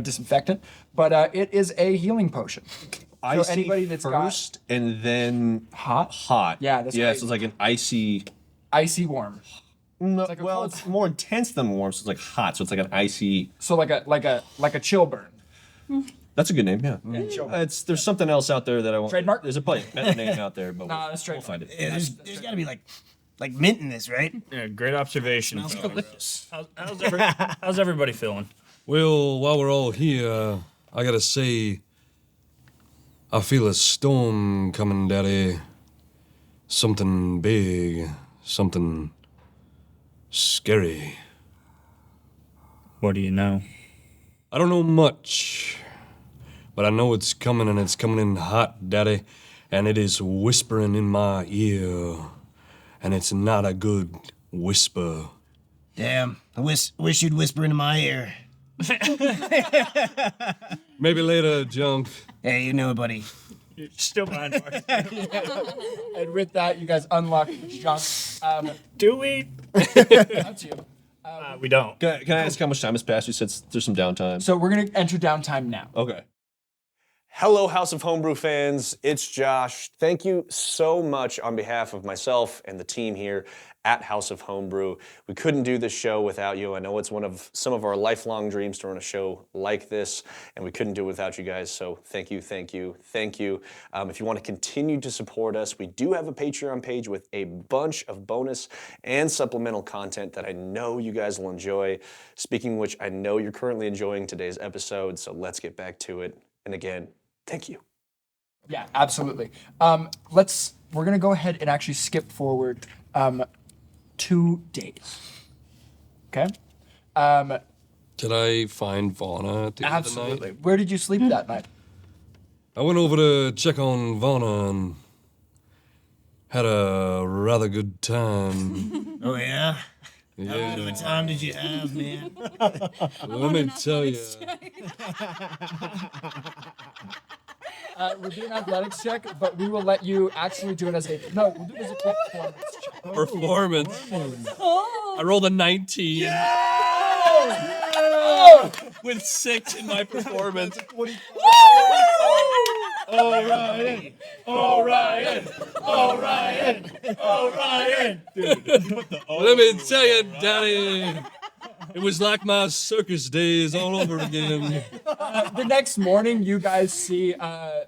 disinfectant, but it is a healing potion. Icy anybody that's first and then hot. Yeah, that's so right. it's like an icy. Icy warm. No, like a well, cold- it's more intense than warm, so it's like hot. So it's like an icy. So like a chill burn. That's a good name, yeah. chill. There's something else out there that I won't. Trademark? There's a better name out there, but Nah, that's we'll trademark. find it. Yeah, there's got to be like mint in this, right? Yeah, great observation. Smells delicious. How's everybody feeling? Well, while we're all here, I gotta say, I feel a storm coming, Daddy. Something big, something scary. What do you know? I don't know much, but I know it's coming, and it's coming in hot, Daddy, and it is whispering in my ear, and it's not a good whisper. Damn, I wish you'd whisper into my ear. Maybe later, junk. Hey, you know it, buddy. You're still behind bars. And with that, you guys unlock junk. Do we? That's you. We don't. Can I ask how much time has passed? You said there's some downtime. So we're gonna enter downtime now. Okay. Hello, House of Homebrew fans. It's Josh. Thank you so much on behalf of myself and the team here at House of Homebrew. We couldn't do this show without you. I know it's one of some of our lifelong dreams to run a show like this, and we couldn't do it without you guys. So thank you, thank you, thank you. If you want to continue to support us, we do have a Patreon page with a bunch of bonus and supplemental content that I know you guys will enjoy. Speaking of which, I know you're currently enjoying today's episode, so let's get back to it. And again, thank you. Yeah, absolutely. We're gonna go ahead and actually skip forward 2 days. Okay. Could I find Vana at the end of the Absolutely. night? Where did you sleep that night? I went over to check on Vana and had a rather good time. Oh, yeah? How Yeah. good of a time did you have, man? Let me tell you. We're doing an athletics check, but we will let you actually do it as a we'll do it as a quick performance check. Performance. I rolled a 19. With 6 in my performance. Orion! Let me tell you, Daddy, it was like my circus days all over again. The next morning, you guys see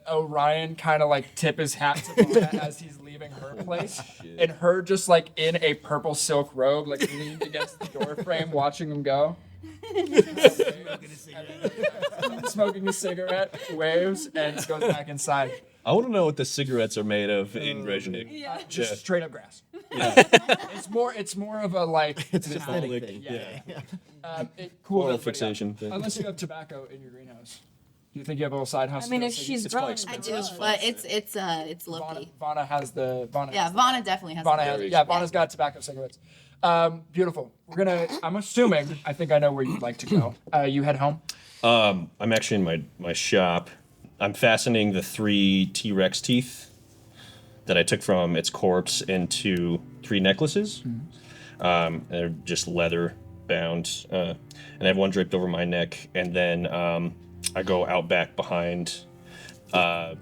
Orion kind of like tip his hat to Vana as he's leaving her place, and her just like in a purple silk robe, like leaned against the door frame, watching him go. Smoking a cigarette, waves, and goes back inside. I want to know what the cigarettes are made of in Reykjavik. Just straight up grass. Yeah. It's more of a like It's an aesthetic metallic thing. Yeah. Cool. Oil but yeah. fixation thing. Unless you have tobacco in your greenhouse. Do you think you have a little side house? I mean, for if cigarettes? she's It's quite growing, expensive. I do, but it's Vana, Loki. Vana has the Vana. Yeah, Vana definitely has. Vana it. has, yeah, Vana's got tobacco cigarettes. Beautiful. I'm assuming, I think I know where you'd like to go. You head home? I'm actually in my shop. I'm fastening the 3 T-Rex teeth that I took from its corpse into 3 necklaces. They're just leather bound. And I have one draped over my neck. And then I go out back behind my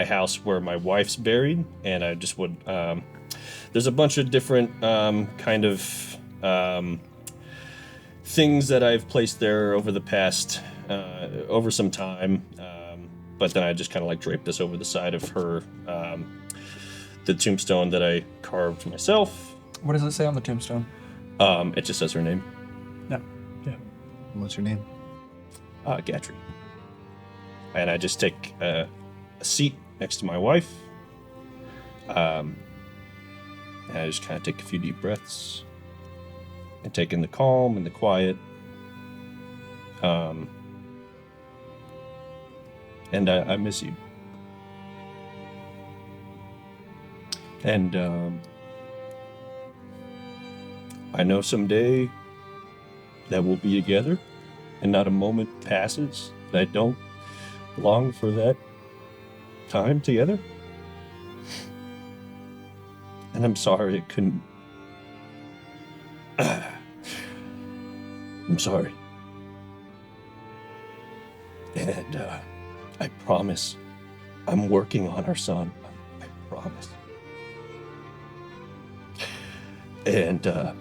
house where my wife's buried. And I just would... there's a bunch of different kind of... things that I've placed there over the past, over some time. But then I just kind of like draped this over the side of her, the tombstone that I carved myself. What does it say on the tombstone? It just says her name. No. Yeah. What's her name? Gatry. And I just take a seat next to my wife. And I just kind of take a few deep breaths and take in the calm and the quiet. And I miss you. And I know someday that we'll be together, and not a moment passes that I don't long for that time together. And I'm sorry it couldn't. I'm sorry. And I promise I'm working on our son. I promise. And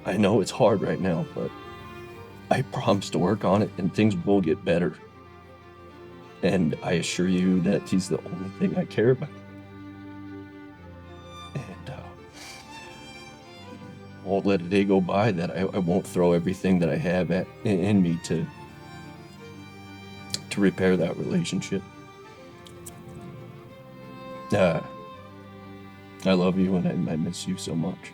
I know it's hard right now, but I promise to work on it and things will get better. And I assure you that he's the only thing I care about. And won't let a day go by that I won't throw everything that I have in me to repair that relationship. I love you and I miss you so much.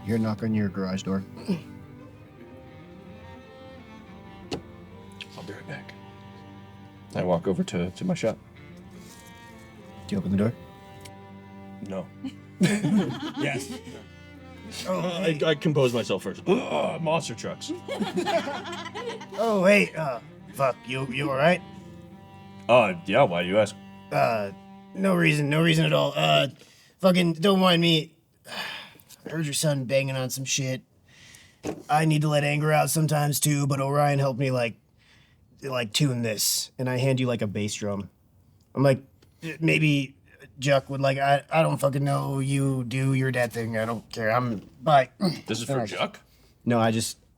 Hear a knock on your garage door. I'll be right back. I walk over to my shop. Do you open the door? No. Yes. I compose myself first. Monster trucks. Oh, hey, fuck, you alright? Yeah, why do you ask? No reason at all. Fucking, don't mind me. I heard your son banging on some shit. I need to let anger out sometimes too, but Orion helped me like tune this, and I hand you like a bass drum. I'm like, maybe Juck would like, I don't fucking know, you do your dad thing, I don't care, bye. This is for Juck? No, I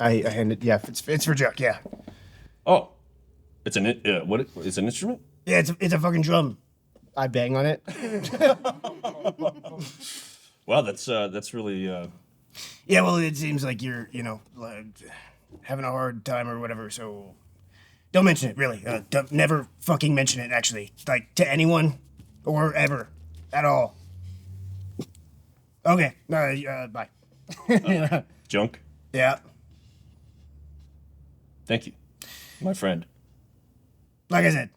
hand it, yeah, it's for Juck, yeah. Oh, it's an it's an instrument? Yeah, it's a fucking drum. I bang on it. Wow, that's really Yeah, well, it seems like you're, like, having a hard time or whatever, so don't mention it, really. Don't, never fucking mention it, actually. Like, to anyone or ever at all. Okay, bye. junk. Yeah, Thank you, my friend. like I said,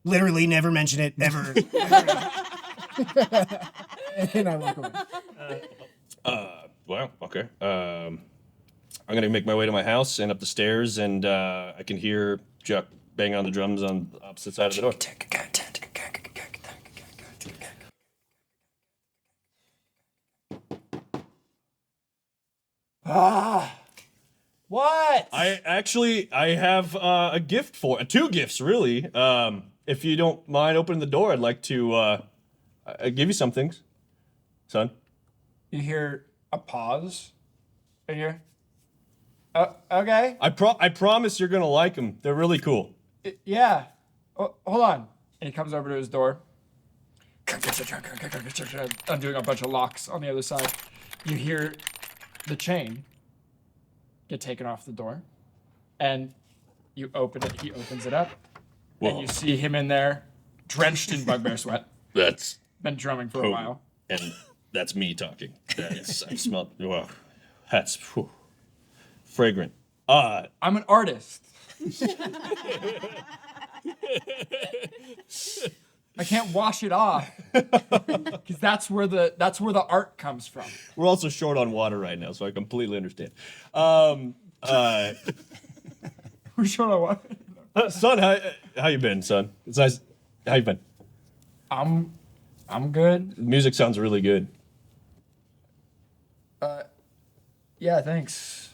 literally never mention it, ever. And I walk away. Well, okay. I'm gonna make my way to my house and up the stairs, and I can hear Juck bang on the drums on the opposite side of the door. What? I have a gift for two gifts really. If you don't mind opening the door, I'd like to give you some things, son. You hear a pause. You hear? Okay. I promise you're gonna like them. They're really cool. Yeah. Oh, hold on. And he comes over to his door. Undoing a bunch of locks on the other side. You hear the chain get taken off the door. And you open it. He opens it up. Whoa. And you see him in there, drenched in bugbear sweat. That's Been drumming for a while. and that's me talking. That's I smell. Whoa, that's fragrant. I'm an artist. I can't wash it off because that's where the art comes from. We're also short on water right now, so I completely understand. We're short on what? Son, how you been, son? It's nice. How you been? I'm good. The music sounds really good. Yeah, thanks.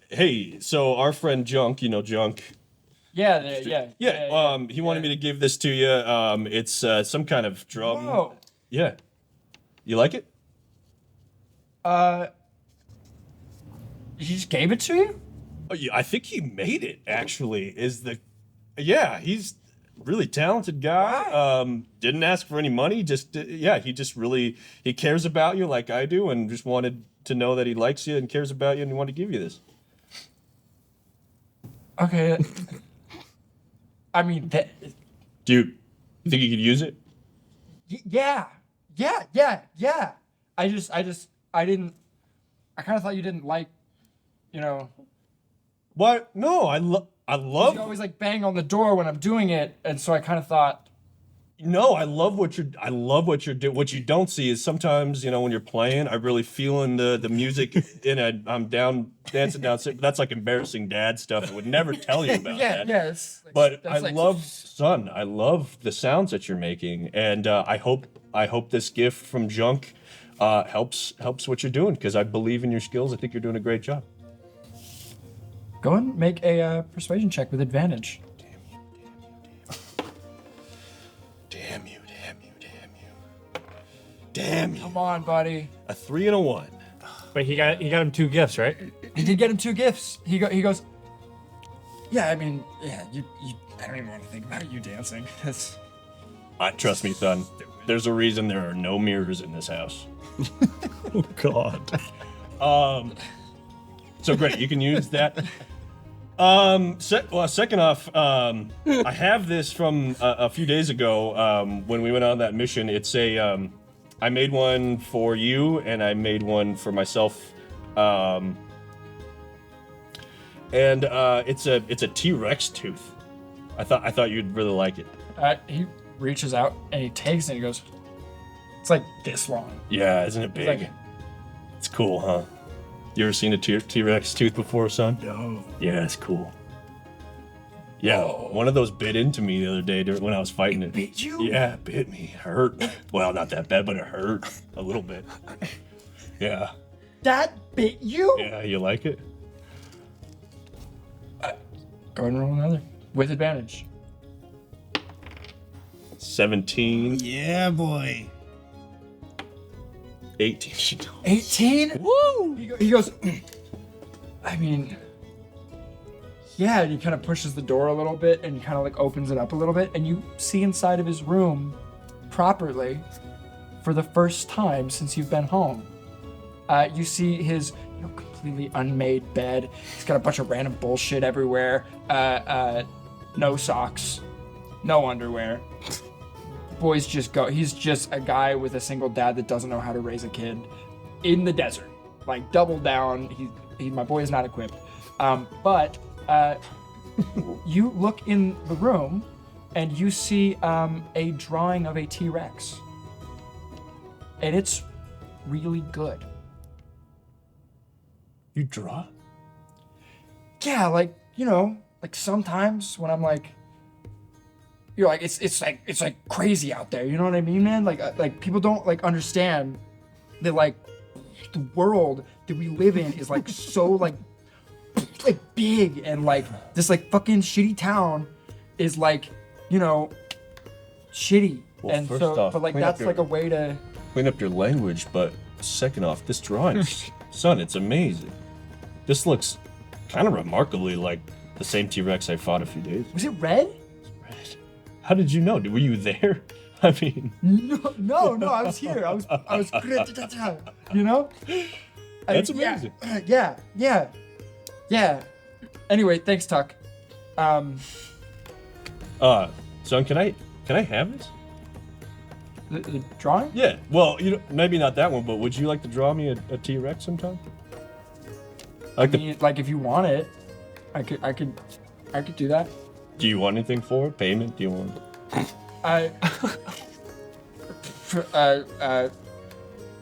Hey, so our friend Junk, you know Junk. Yeah. He wanted me to give this to you. It's some kind of drum. Whoa. Yeah. You like it? He just gave it to you? Oh, yeah, I think he made it. Actually, yeah, he's a really talented guy. Didn't ask for any money. He cares about you like I do, and just wanted to know that he likes you and cares about you, and he wanted to give you this. Okay. I mean, Do you think you could use it? yeah. I kind of thought you didn't like, What? No, I love. you always like bang on the door when I'm doing it, and so I kind of thought. No, I love what you're doing. What you don't see is sometimes, when you're playing, I'm really feeling the music I'm dancing down. That's like embarrassing dad stuff. I would never tell you about that. Yeah. But I love the sounds that you're making, and I hope this gift from Junk helps what you're doing, because I believe in your skills. I think you're doing a great job. Go and make a persuasion check with advantage. Damn you. Come on, buddy. A 3 and a 1. Wait, he got him 2 gifts, right? He did get him 2 gifts. He goes. Yeah, I mean, yeah. I don't even want to think about you dancing. Trust me, son. There's a reason there are no mirrors in this house. Oh God. So great, you can use that. Second off, I have this from a few days ago when we went on that mission. It's I made one for you, and I made one for myself. And it's a T-Rex tooth. I thought you'd really like it. He reaches out and he takes it and he goes, it's like this long. Yeah, isn't it big? It's cool, huh? You ever seen a T-Rex tooth before, son? No. Yeah, it's cool. Yeah, one of those bit into me the other day when I was fighting it. Bit you? Yeah, it bit me. Hurt. Well, not that bad, but it hurt a little bit. Yeah. That bit you? Yeah, you like it? Go ahead and roll another. With advantage. 17. Yeah, boy. 18. 18? Woo! He goes, I mean, yeah, and he kind of pushes the door a little bit and kind of like opens it up a little bit, and you see inside of his room properly for the first time since you've been home. You see his completely unmade bed. He's got a bunch of random bullshit everywhere. No socks, no underwear. Boys just go. He's just a guy with a single dad that doesn't know how to raise a kid in the desert. Like, double down. My boy is not equipped. But you look in the room and you see a drawing of a T-Rex. And it's really good. You draw? Yeah, like sometimes when I'm like, it's like crazy out there. You know what I mean, man? Like people don't like understand that like the world that we live in is like so like big, and like this like fucking shitty town is like shitty. Well, and first so off, but like clean up that's your- like a way to. Clean up your language, but second off, this drawing, son, it's amazing. This looks kind of remarkably like the same T-Rex I fought a few days ago. Was it red? How did you know? Were you there? I mean, No, I was here. I was That's amazing. Yeah. Anyway, thanks, Tuck. Son, can I have this? The drawing? Yeah. Well, maybe not that one, but would you like to draw me a T-Rex sometime? I mean, like if you want it, I could do that. Do you want anything for it? Payment? Do you want?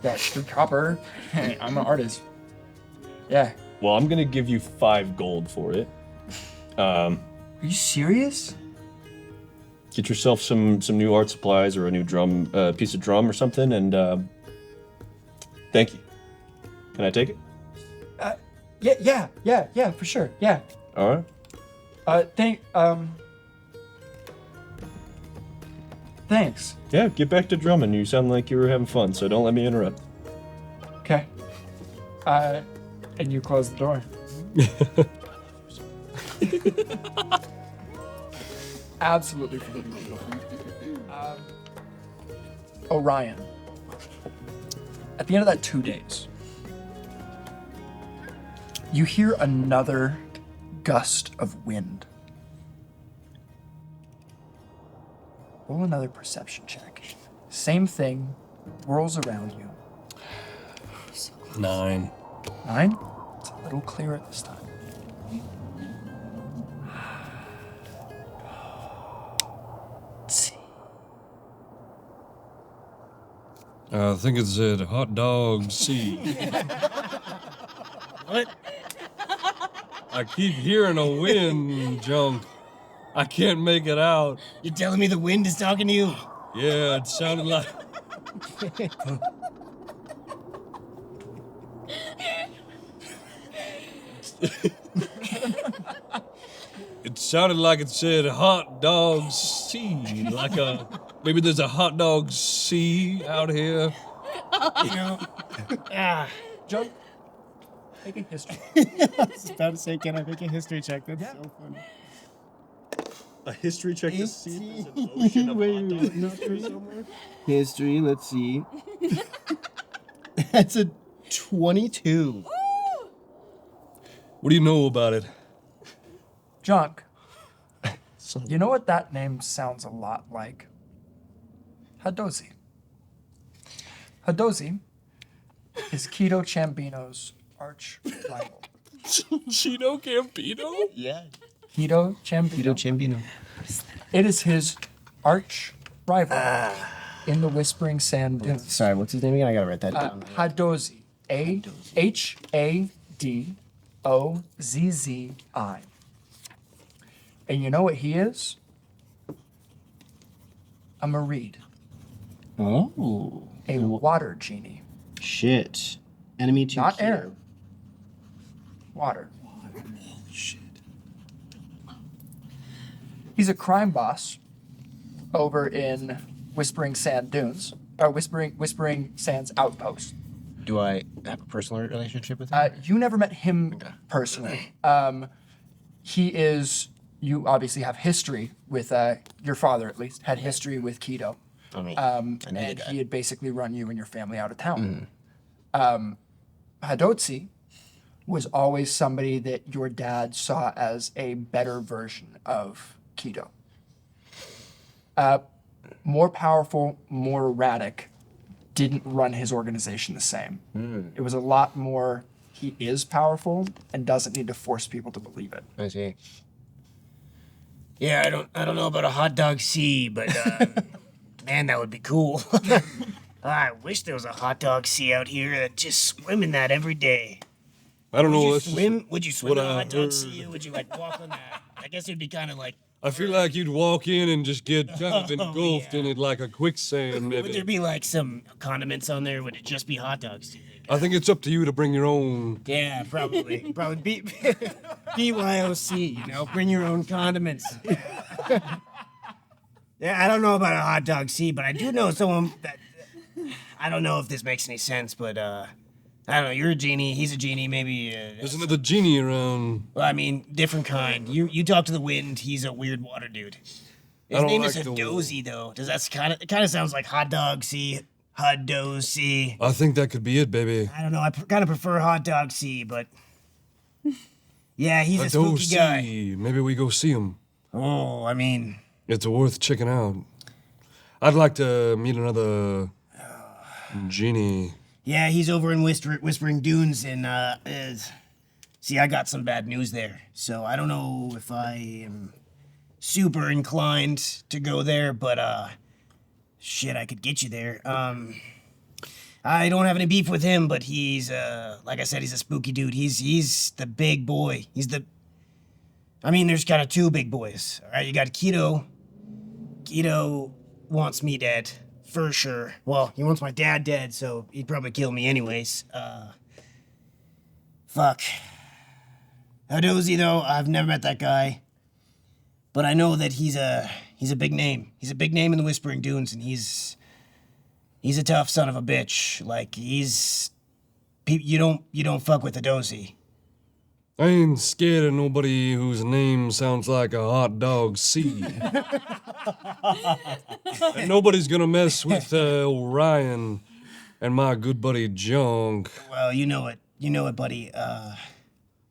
That's through copper. I'm an artist. Yeah. Well, I'm gonna give you 5 gold for it. Are you serious? Get yourself some new art supplies or a new piece of drum or something, and thank you. Can I take it? Yeah, for sure. Yeah. All right. Thanks. Yeah, get back to drumming. You sound like you were having fun, so don't let me interrupt. Okay. And you close the door. Absolutely beautiful. Orion. At the end of that 2 days, you hear another gust of wind. Roll another perception check. Same thing whirls around you. 9. 9? It's a little clearer this time. I think it said hot dog C. What? I keep hearing a wind junk. I can't make it out. You're telling me the wind is talking to you? Yeah, it sounded like. It sounded like it said hot dog C. Like maybe there's a hot dog C out here. You know? Joe, make a history. I was about to say, can I make a history check? That's so funny. A history check to see if there's an Wait, ocean of hot wait, dogs no, somewhere. History, let's see. That's a 22. What do you know about it? Junk. You know what that name sounds a lot like? Hadozi. Hadozi is Keto Ciambino's arch rival. Chino Campino? Yeah. Keto Ciambino. Vito Ciambino. It is his arch rival in the Whispering Sand Dunes. Sorry, what's his name again? I gotta write that down. Hadozi. Hadozzi. And you know what he is? A Mareed. Oh. A water genie. Shit. Enemy to Not kill. air. Water. Shit. He's a crime boss over in Whispering Sand Dunes. Or Whispering Sands Outpost. Do I have a personal relationship with him? You never met him personally. He is, you obviously have history with, your father at least, had history with Keto. I mean, I know the And guy. he had basically run you and your family out of town. Hadotsi was always somebody that your dad saw as a better version of Keto. More powerful, more erratic, didn't run his organization the same. It was a lot more, he is powerful and doesn't need to force people to believe it. I see. Yeah, I don't know about a hot dog sea, but man, that would be cool. I wish there was a hot dog sea out here that just swim in that every day. I don't know. Would you that's just swim? Would you swim what in a I hot dog heard. sea? Or would you like walk on that? I guess it'd be kind of like. I feel like you'd walk in and just get kind of engulfed in it like a quicksand. Would there Maybe. be like some condiments on there? Would it just be hot dogs? I think it's up to you to bring your own. Yeah, probably. Probably BYOC, you know, bring your own condiments. Yeah, I don't know about a hot dog sea, but I do know someone that. I don't know if this makes any sense, but I don't know. You're a genie. He's a genie. Maybe. There's another genie around. Well, I mean, different kind. You talk to the wind. He's a weird water dude. His don't name like is the Hadozi, though. Does that it kind of sounds like hot dog sea? Hadozi. I think that could be it, baby. I don't know. I kind of prefer hot dog sea, but yeah, he's a spooky guy. See. Maybe we go see him. Oh, I mean, It's worth checking out. I'd like to meet another genie. yeah, he's over in Whispering Dunes, and see, I got some bad news there. So I don't know if I am super inclined to go there, but shit, I could get you there. I don't have any beef with him, but he's like I said, he's a spooky dude. He's the big boy. I mean, there's kind of two big boys. All right, you got Keto. Keto wants me dead, for sure. Well, he wants my dad dead, so he'd probably kill me anyways. Fuck. Hadozi, though, I've never met that guy. But I know that he's a big name. He's a big name in the Whispering Dunes, and he's a tough son of a bitch. Like, he's You don't fuck with the dosi. I ain't scared of nobody whose name sounds like a hot dog C. And nobody's gonna mess with Orion and my good buddy Junk. Well, you know it, buddy.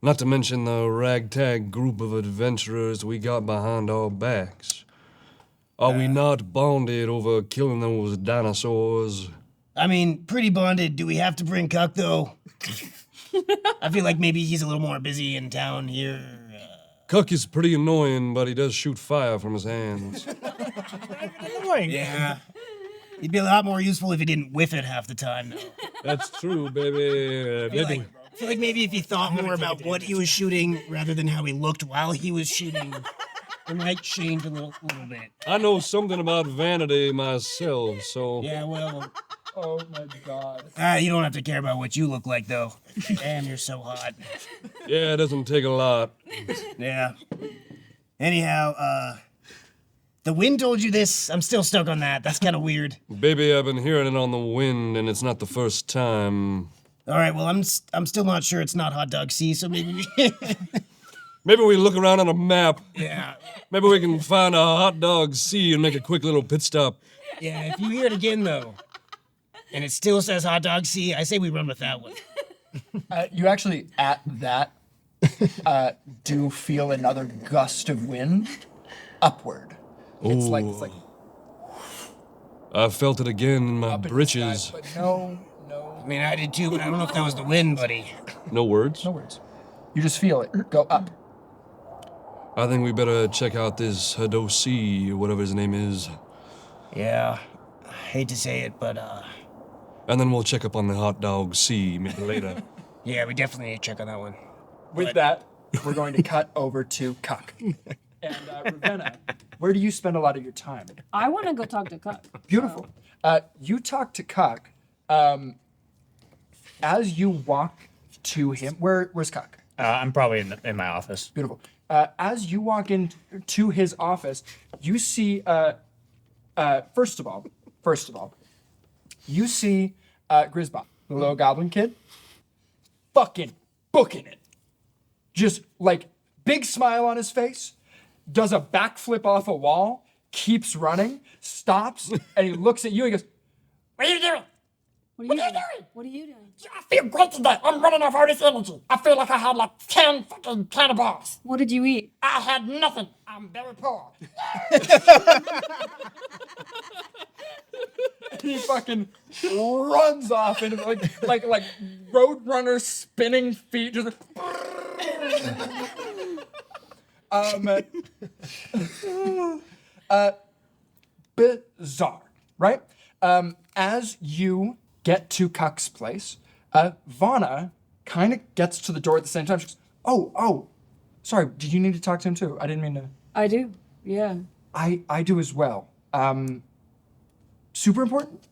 Not to mention the ragtag group of adventurers we got behind our backs. Are we not bonded over killing those dinosaurs? I mean, pretty bonded. Do we have to bring Cuck, though? I feel like maybe he's a little more busy in town here. Cuck is pretty annoying, but he does shoot fire from his hands. Annoying. Yeah. He'd be a lot more useful if he didn't whiff it half the time, though. That's true, baby. Maybe. I feel like maybe if he thought more about what he was shooting rather than how he looked while he was shooting, it might change a little bit. I know something about vanity myself, so... Yeah, well... Oh my god. You don't have to care about what you look like, though. Damn, you're so hot. Yeah, it doesn't take a lot. Yeah. Anyhow, the wind told you this. I'm still stuck on that. That's kind of weird. Baby, I've been hearing it on the wind, and it's not the first time. All right, well, I'm still not sure it's not Hot Dog C, so maybe Maybe we look around on a map. Yeah. Maybe we can find a hot dog C and make a quick little pit stop. Yeah, if you hear it again, though, and it still says Hot Dog C, I say we run with that one. You actually, at that, do feel another gust of wind upward. It's like I felt it again in my up in the britches. sky, but no. I mean, I did too, but I don't know if that was the wind, buddy. No words? No words. You just feel it go up. I think we better check out this Hadosi, or whatever his name is. Yeah, I hate to say it, but And then we'll check up on the hot dog C maybe later. yeah, we definitely need to check on that one. With that, we're going to cut over to Cuck. And Ravenna, where do you spend a lot of your time? I want to go talk to Cuck. Beautiful. You talk to Cuck. As you walk to him, where's Cuck? I'm probably in my office. Beautiful. As you walk into his office, you see. First of all, you see Grisbot, the little goblin kid, fucking booking it. Just like big smile on his face, does a backflip off a wall, keeps running, stops, and he looks at you. He goes, "What are you doing? What are you doing? What are you doing? I feel great today. I'm running off all this energy. I feel like I had like 10 fucking cannonballs. What did you eat? I had nothing. I'm very poor." He fucking runs off into like Roadrunner spinning feet. Just bizarre, right? As you get to Cuck's place, Vana kind of gets to the door at the same time. She goes, oh, sorry, did you need to talk to him too? I didn't mean to. I do. Yeah. I do as well. Super important?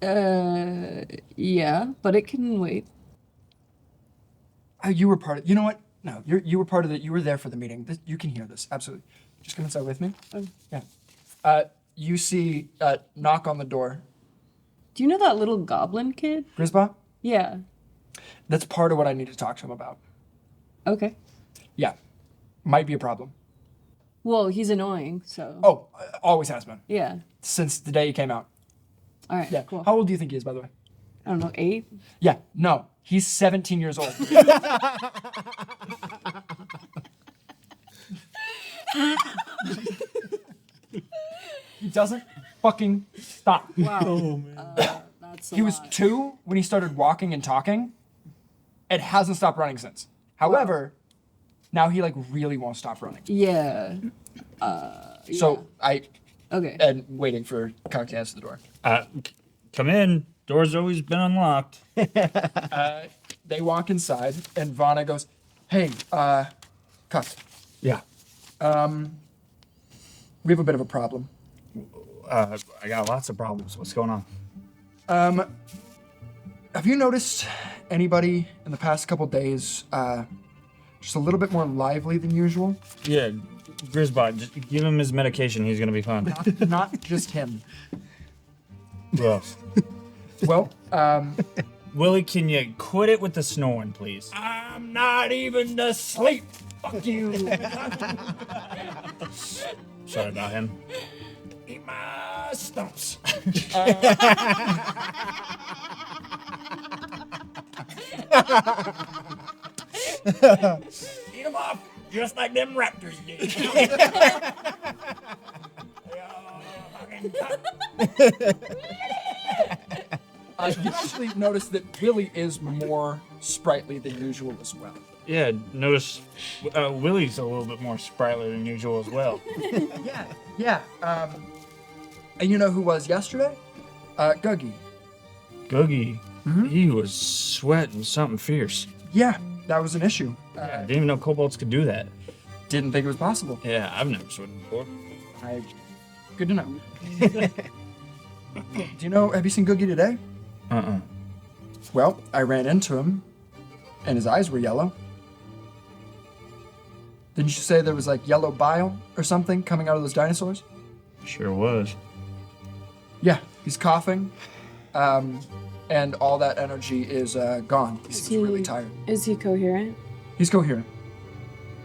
Yeah, but it can wait. You were part of. You know what? No, you were part of it. You were there for the meeting. You can hear this absolutely. Just come inside with me. Yeah. You see knock on the door. Do you know that little goblin kid? Grisba? Yeah. That's part of what I need to talk to him about. Okay. Yeah. Might be a problem. Well, he's annoying, so. Oh, always has been. Yeah. Since the day he came out. All right. Yeah. Cool. How old do you think he is, by the way? I don't know, 8? Yeah. No. He's 17 years old. He doesn't fucking stop. Wow. That's a He was lot. 2 when he started walking and talking. It hasn't stopped running since. However, now he like really won't stop running. Yeah. So I Okay. am waiting for Cuck to answer the door. Come in. Door's always been unlocked. They walk inside and Vana goes, "Hey, Cuck, Yeah. we have a bit of a problem. I got lots of problems. What's going on? Have you noticed anybody in the past couple days just a little bit more lively than usual? Yeah, Grisbot, just give him his medication. He's gonna be fine. Not just him. Well, Well, Willie, can you quit it with the snoring, please? I'm not even asleep. Fuck you. Sorry about him. Eat my stumps. Eat them off just like them raptors did. You actually notice that Willie is more sprightly than usual as well. Yeah, notice Willie's a little bit more sprightly than usual as well. Yeah. And you know who was yesterday? Googie. Googie, he was sweating something fierce. Yeah, that was an issue. I didn't even know kobolds could do that. Didn't think it was possible. Yeah, I've never sweated before. Good to know. Have you seen Googie today? Well, I ran into him, and his eyes were yellow. Didn't you say there was like yellow bile or something coming out of those dinosaurs? Sure was. Yeah, he's coughing, and all that energy is gone. He's really tired. Is he coherent? He's coherent.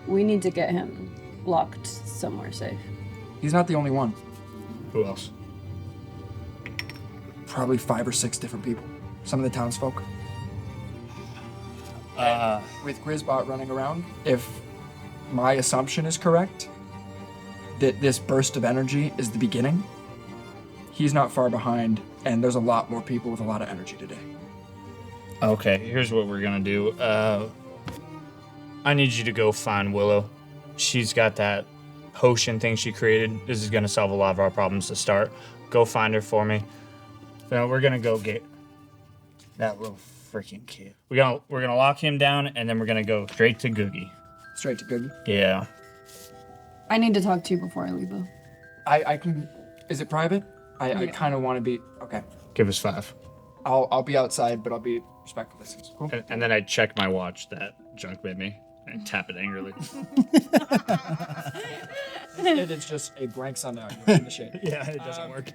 We need to get him locked somewhere safe. He's not the only one. Who else? Probably 5 or 6 different people. Some of the townsfolk. With Grisbot running around, if my assumption is correct, that this burst of energy is the beginning, he's not far behind, and there's a lot more people with a lot of energy today. Okay, here's what we're gonna do. I need you to go find Willow. She's got that potion thing she created. This is gonna solve a lot of our problems to start. Go find her for me. Then we're gonna go get that little freaking kid. We're gonna lock him down, and then we're gonna go straight to Googie. Straight to Googie. Yeah. I need to talk to you before I leave, though. I can. Is it private? I kind of want to be. Okay. Give us 5. I'll be outside, but I'll be respectful distance. Cool. And then I check my watch that Junk made me and tap it angrily. It is just a blank sundown in the shade. Yeah, it doesn't work.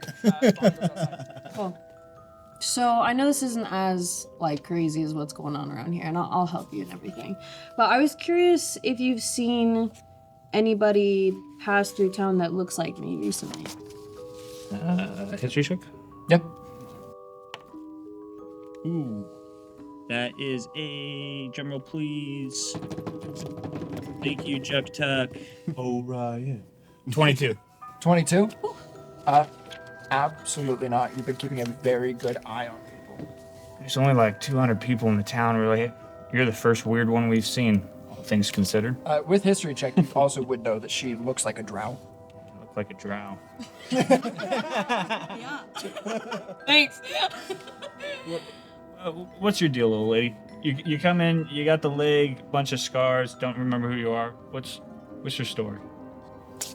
Cool. So I know this isn't as crazy as what's going on around here, and I'll help you and everything. But I was curious if you've seen anybody pass through town that looks like me recently. History check? Yep. Ooh. That is a drumroll, please. Thank you, Juck Tuck. Orion. 22. 22? Absolutely not. You've been keeping a very good eye on people. There's only 200 people in the town, really. You're the first weird one we've seen, all things considered. With history check, you also would know that she looks like a drow. Look like a drow. Yeah. Thanks. What's your deal, little lady? You come in, you got the leg, bunch of scars, don't remember who you are. What's your story?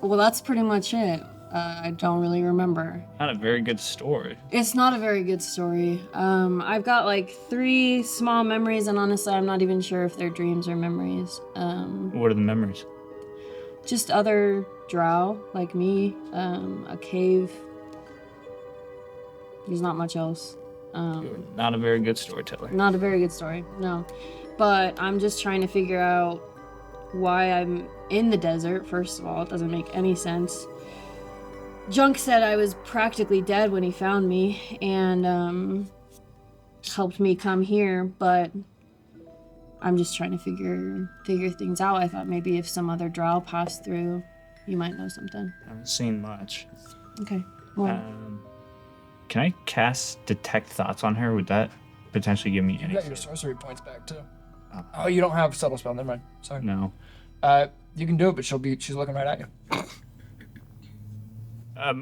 Well, that's pretty much it. I don't really remember. Not a very good story. It's not a very good story. I've got 3 small memories, and honestly, I'm not even sure if they're dreams or memories. What are the memories? Just other drow like me, a cave. There's not much else. You're not a very good storyteller. Not a very good story, no. But I'm just trying to figure out why I'm in the desert, first of all. It doesn't make any sense. Junk said I was practically dead when he found me and helped me come here, but I'm just trying to figure things out. I thought maybe if some other drow passed through, you might know something. I haven't seen much. Okay. Well, can I cast Detect Thoughts on her? Would that potentially give me You any? got your sorcery points back too. Oh, you don't have subtle spell. Never mind. Sorry. No. You can do it, but she's looking right at you.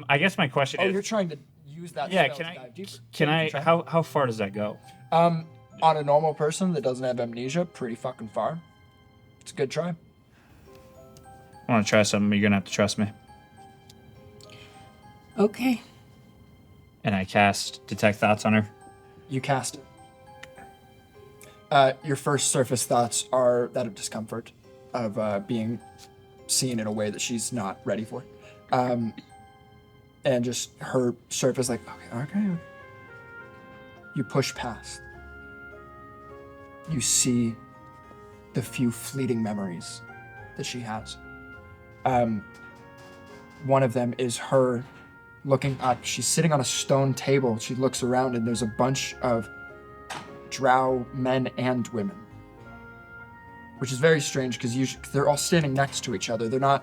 I guess my question is. You're trying to use that. Yeah. spell Can to I? dive deeper. Can I? You try. How far does that go? On a normal person that doesn't have amnesia, pretty fucking far. It's a good try. I want to try something. You're gonna have to trust me. okay. And I cast Detect Thoughts on her. You cast it. Your first surface thoughts are that of discomfort, of being seen in a way that she's not ready for. And just her surface okay. You push past. you see the few fleeting memories that she has. One of them is her looking up. She's sitting on a stone table. She looks around and there's a bunch of drow men and women, which is very strange because they're all standing next to each other. The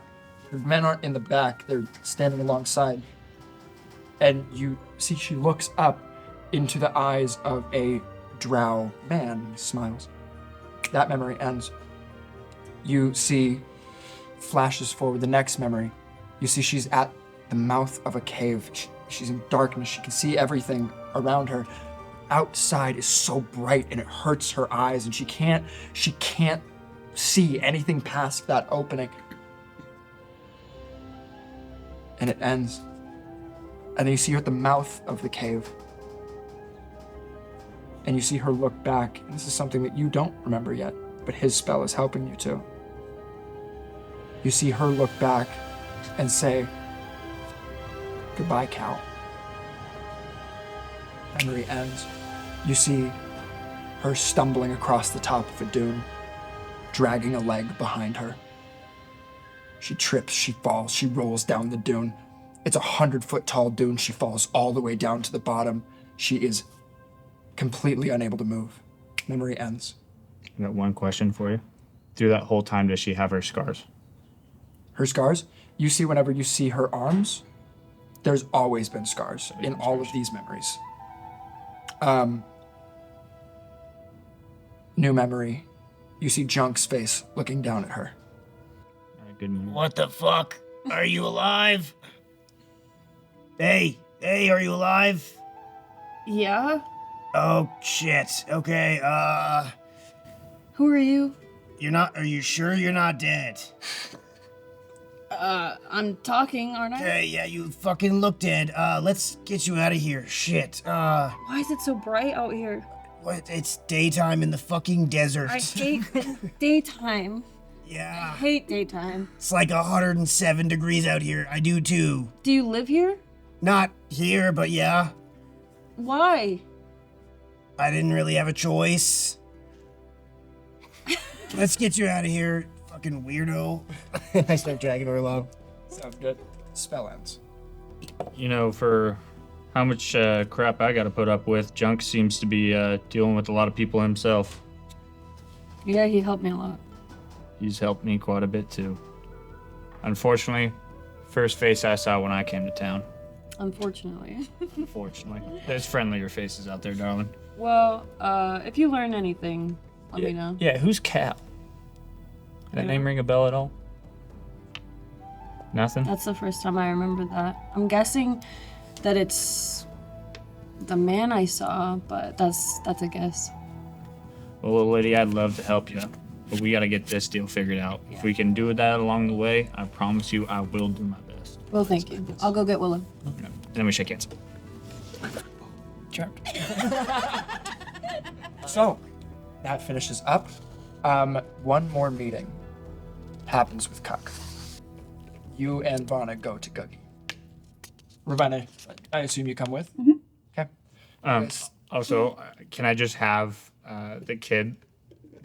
men aren't in the back, they're standing alongside. And you see she looks up into the eyes of a drow man and he smiles. That memory ends. You see, flashes forward, the next memory. You see she's at the mouth of a cave. She's in darkness. She can see everything around her. Outside is so bright and it hurts her eyes and she can't see anything past that opening. And it ends. And then you see her at the mouth of the cave. And you see her look back. And this is something that you don't remember yet, but his spell is helping you too. You see her look back and say, "Goodbye, Cal." Memory ends. You see her stumbling across the top of a dune, dragging a leg behind her. She trips, she falls, she rolls down the dune. It's 100-foot tall dune. She falls all the way down to the bottom. She is completely unable to move. Memory ends. I got one question for you. Through that whole time, does she have her scars? Her scars? You see whenever you see her arms, there's always been scars in all of these memories. New memory. You see Junk's face looking down at her. Good memory. What the fuck? Are you alive? Hey, are you alive? Yeah? Oh, shit. Okay, Who are you? are you sure you're not dead? I'm talking, aren't I? Okay, yeah, you fucking look dead. Let's get you out of here. Shit. Why is it so bright out here? What? It's daytime in the fucking desert. I hate daytime. I Yeah. hate daytime. It's like 107 degrees out here. I do too. Do you live here? Not here, but yeah. Why? I didn't really have a choice. Let's get you out of here, fucking weirdo. I start dragging her along. Sounds good. Spell ends. You know, for how much crap I got to put up with, Junk seems to be dealing with a lot of people himself. Yeah, he helped me a lot. He's helped me quite a bit too. Unfortunately, first face I saw when I came to town. Unfortunately. Unfortunately. There's friendlier faces out there, darling. Well, if you learn anything, let me know. Yeah, who's Cal? Did that name ring a bell at all? Nothing? That's the first time I remember that. I'm guessing that it's the man I saw, but that's a guess. Well, little lady, I'd love to help you, but we got to get this deal figured out. If we can do that along the way, I promise you I will do my best. Well, thank you. I'll go get Willow. And then we shake hands. Charmed. So, that finishes up. One more meeting happens with Cuck. You and Vana go to Guggy. Ravana, I assume you come with? Okay. Also, can I just have the kid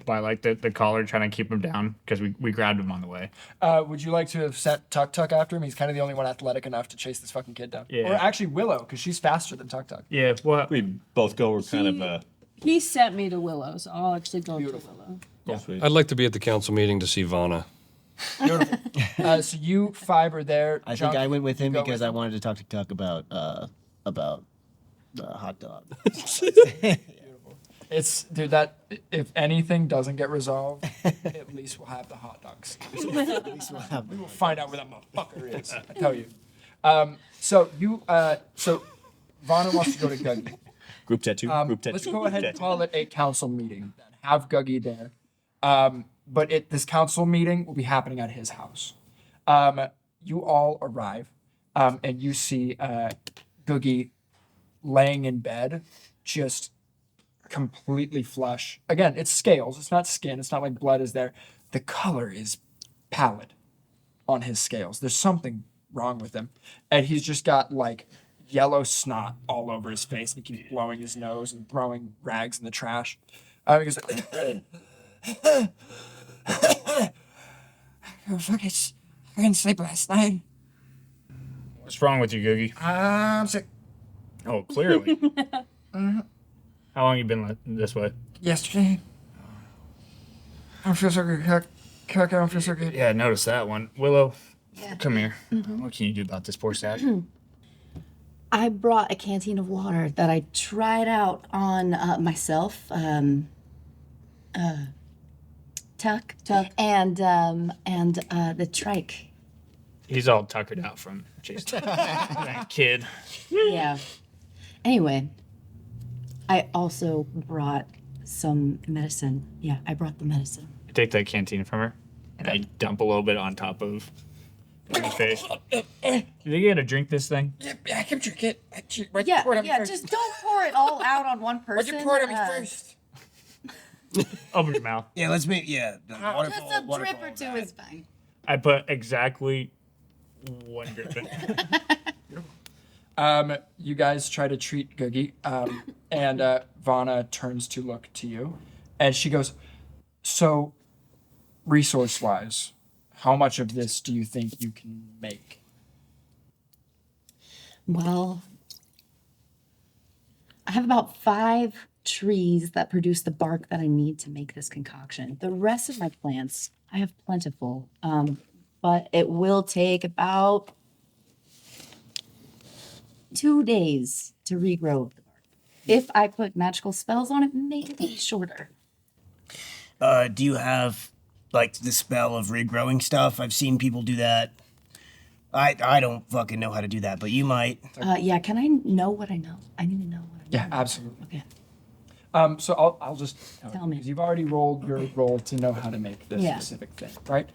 by like the collar trying to keep him down? Because we grabbed him on the way. Would you like to have sent Tuk Tuk after him? He's kind of the only one athletic enough to chase this fucking kid down. Yeah. Or actually Willow, because she's faster than Tuk Tuk. Yeah, what? We both go. We're kind of He sent me to Willow, so I'll actually go to Willow. sweet. I'd like to be at the council meeting to see Vana. Beautiful. So you five are there. I Junk, think I went with him you go because with I wanted to talk to Tuck about the hot dog. It's dude. That if anything doesn't get resolved, at least we'll have the hot dogs. We'll find out where that motherfucker is. I tell you. So Vana wants to go to Guggy. Group tattoo. Group tattoo. Let's go ahead and call it a council meeting. Then have Guggy there. But this council meeting will be happening at his house. You all arrive, and you see Guggy laying in bed, just completely flush. Again, it's scales. It's not skin. It's not like blood is there. The color is pallid on his scales. There's something wrong with him. And he's just got like yellow snot all over his face. And he keeps blowing his nose and throwing rags in the trash. He goes, I couldn't sleep last night. What's wrong with you, Googie? I'm sick. Oh, clearly. How long you been this way? Yesterday. I don't feel so good, Cook. I don't feel so good. Yeah, I noticed that one. Willow, come here. What can you do about this poor stag? I brought a canteen of water that I tried out on myself, Tuck, and the trike. He's all tuckered out from Jason. That kid. Yeah. Anyway, I also brought some medicine. Yeah, I brought the medicine. I take that canteen from her, and I dump a little bit on top of his face. You think you gotta drink this thing? Yeah, I can drink it. Why'd you Yeah, pour it on me yeah. first? Just don't pour it all out on one Why'd person. you pour it on me first? Open your mouth. Yeah, let's make the Just waterfall. a drip or two is fine. I put exactly one drip in. You guys try to treat Googie, and Vana turns to look to you, and she goes, so, resource-wise, how much of this do you think you can make? Well, I have about 5 trees that produce the bark that I need to make this concoction. The rest of my plants, I have plentiful, but it will take about 2 days to regrow the bark. If I put magical spells on it, maybe shorter. Do you have like the spell of regrowing stuff? I've seen people do that. I don't fucking know how to do that, but you might. Yeah, can I know what I know? I need to know what I know. Yeah, absolutely. Okay. So I'll just Tell me. 'cause you've already rolled your roll to know how to make this Yeah. specific thing, right?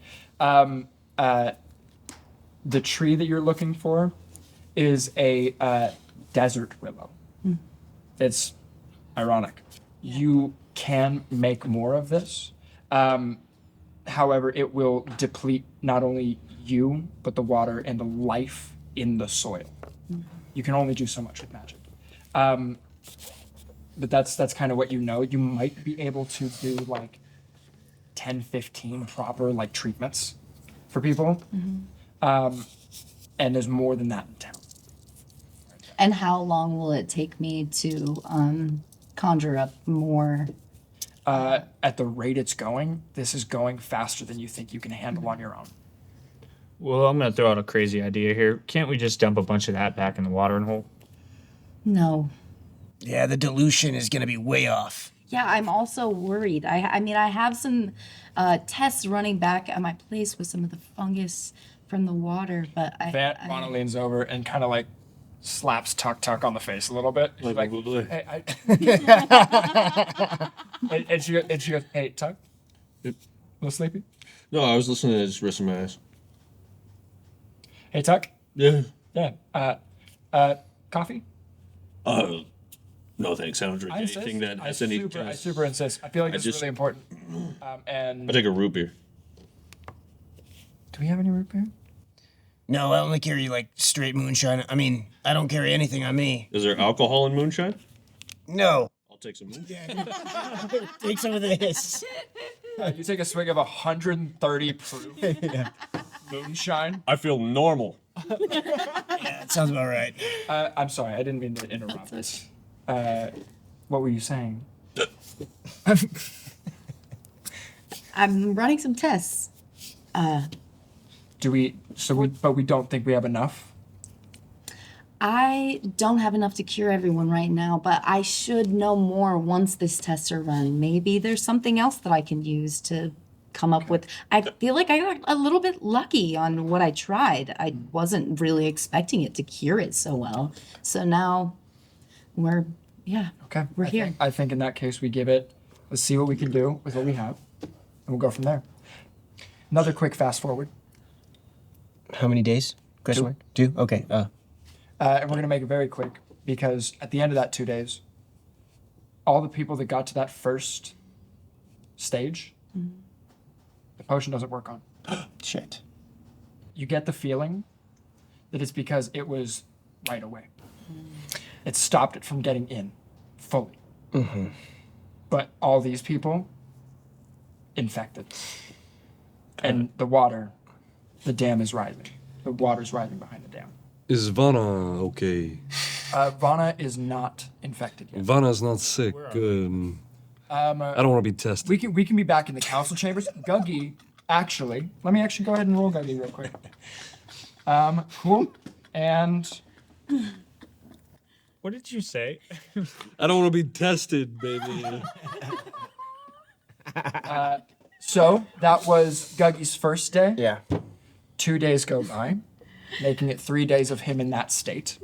The tree that you're looking for is a desert willow. It's ironic. You can make more of this. However, it will deplete not only you, but the water and the life in the soil. You can only do so much with magic. But that's kind of what you know. You might be able to do like 10, 15 proper like treatments for people. And there's more than that in town. And how long will it take me to conjure up more? At the rate it's going, this is going faster than you think you can handle on your own. Well, I'm gonna throw out a crazy idea here. Can't we just dump a bunch of that back in the watering hole? No. Yeah, the dilution is gonna be way off. Yeah, I'm also worried. I mean, I have some tests running back at my place with some of the fungus from the water, but Vana leans over and kind of like slaps Tuck on the face a little bit. She's like, hey, and she goes, hey, Tuck, a little sleepy? No, I was listening to just resting my eyes. Hey, Tuck? Yeah. Yeah. Coffee? No thanks. I don't drink anything that has any. I super insist. I feel like it's just- really important. And I take a root beer. do we have any root beer? No, I only carry like straight moonshine. I mean, I don't carry anything on me. Is there alcohol in moonshine? No. I'll take some moonshine. Take some of this. You take a swig of 130 proof moonshine. I feel normal. Yeah, that sounds about right. I'm sorry, I didn't mean to interrupt. What were you saying? I'm running some tests. But we don't think we have enough? I don't have enough to cure everyone right now, but I should know more once this tests are run. Maybe there's something else that I can use to come up with. I feel like I got a little bit lucky on what I tried. I wasn't really expecting it to cure it so well. So now we're Okay. We're here. I think in that case we give it, let's see what we can do with what we have, and we'll go from there. Another quick fast forward. How many days? Question mark? 2? Okay. And we're going to make it very quick because at the end of that 2 days, all the people that got to that first stage, the potion doesn't work on. Shit. You get the feeling that it's because it was right away. It stopped it from getting in fully. But all these people, infected. And the dam is rising. The water's rising behind the dam. Is Vanna okay? Vanna is not infected yet. Vanna's not sick. Good. I don't want to be tested. We can be back in the council chambers. Guggy, actually, let me actually go ahead and roll Guggy real quick. Cool. And What did you say? I don't want to be tested, baby. so that was Guggy's first day. Yeah. 2 days go by, making it 3 days of him in that state.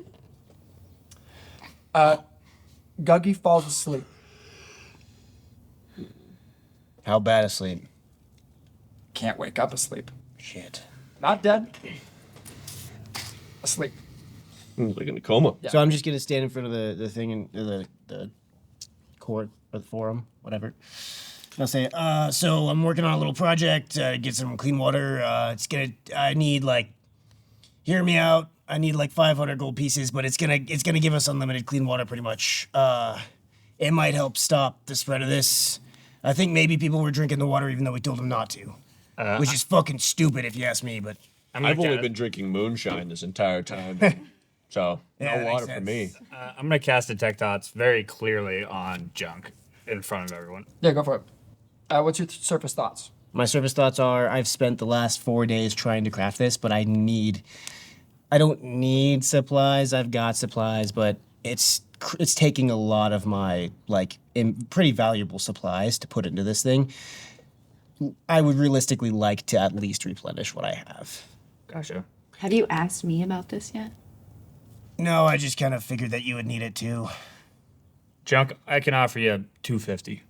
Guggy falls asleep. How bad asleep? Can't wake up asleep. Shit. Not dead. Asleep. Like in a coma. Yeah. So I'm just gonna stand in front of the thing in the court or the forum, whatever. I'll say, so I'm working on a little project, get some clean water. I need hear me out. I need 500 gold pieces, but it's gonna give us unlimited clean water pretty much. It might help stop the spread of this. I think maybe people were drinking the water even though we told them not to, which is fucking stupid if you ask me. But I've only been drinking moonshine this entire time, so Yeah, that no water makes for me. I'm gonna cast Detect Thoughts very clearly on Junk in front of everyone. Yeah, go for it. What's your surface thoughts? my surface thoughts are: I've spent the last 4 days trying to craft this, but I don't need supplies. I've got supplies, but it's taking a lot of my pretty valuable supplies to put into this thing. I would realistically like to at least replenish what I have. Gotcha. Have you asked me about this yet? No, I just kind of figured that you would need it too. Junk, I can offer you 250.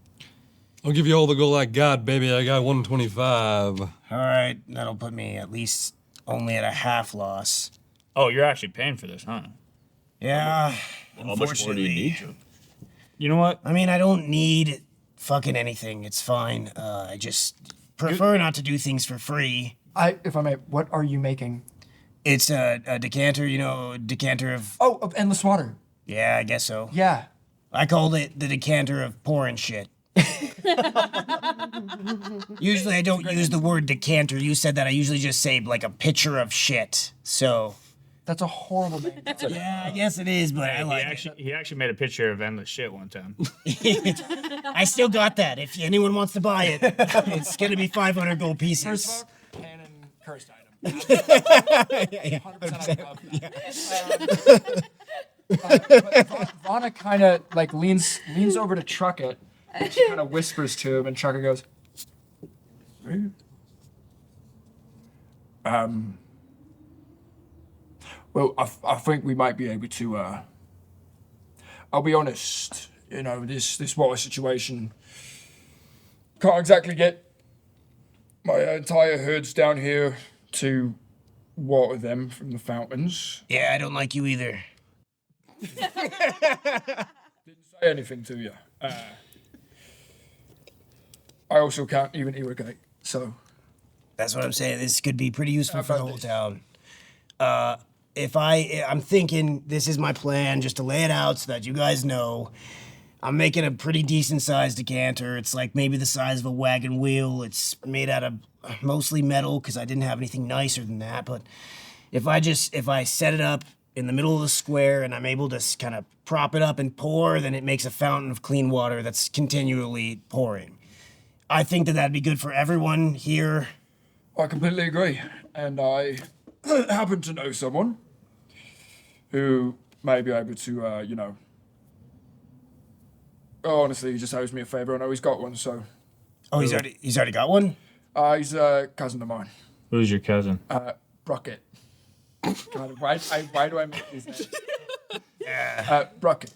I'll give you all the gold I got, baby. I got 125. All right, that'll put me at least only at a half loss. Oh, you're actually paying for this, huh? Yeah. How much more do you need? You know what? I mean, I don't need fucking anything. It's fine. I just prefer not to do things for free. If I may, what are you making? It's a decanter, decanter of... Oh, of endless water. Yeah, I guess so. Yeah. I called it the decanter of pouring shit. Usually I don't use the word decanter. You said that. I usually just say a pitcher of shit. So... That's a horrible name. Yeah, I guess it is, but I like it. He actually made a picture of endless shit one time. I still got that. If anyone wants to buy it, it's going to be 500 gold pieces. First of all, canon cursed item. Yeah, 100% but Vanna kind of leans over to Truckett, and she kind of whispers to him, and Truckett goes, well, I think we might be able to, I'll be honest, this water situation, can't exactly get my entire herds down here to water them from the fountains. Yeah, I don't like you either. Didn't say anything to you. I also can't even irrigate, so. That's what I'm saying. This could be pretty useful for the whole town. I'm thinking this is my plan, just to lay it out so that you guys know. I'm making a pretty decent sized decanter. It's maybe the size of a wagon wheel. It's made out of mostly metal because I didn't have anything nicer than that. But if I set it up in the middle of the square and I'm able to kind of prop it up and pour, then it makes a fountain of clean water that's continually pouring. I think that'd be good for everyone here. I completely agree. And I happen to know someone who may be able to, honestly, he just owes me a favor. I know he's got one, so. Oh, he's already got one? He's a cousin of mine. Who's your cousin? Brockett. God, why do I make these names? Brockett.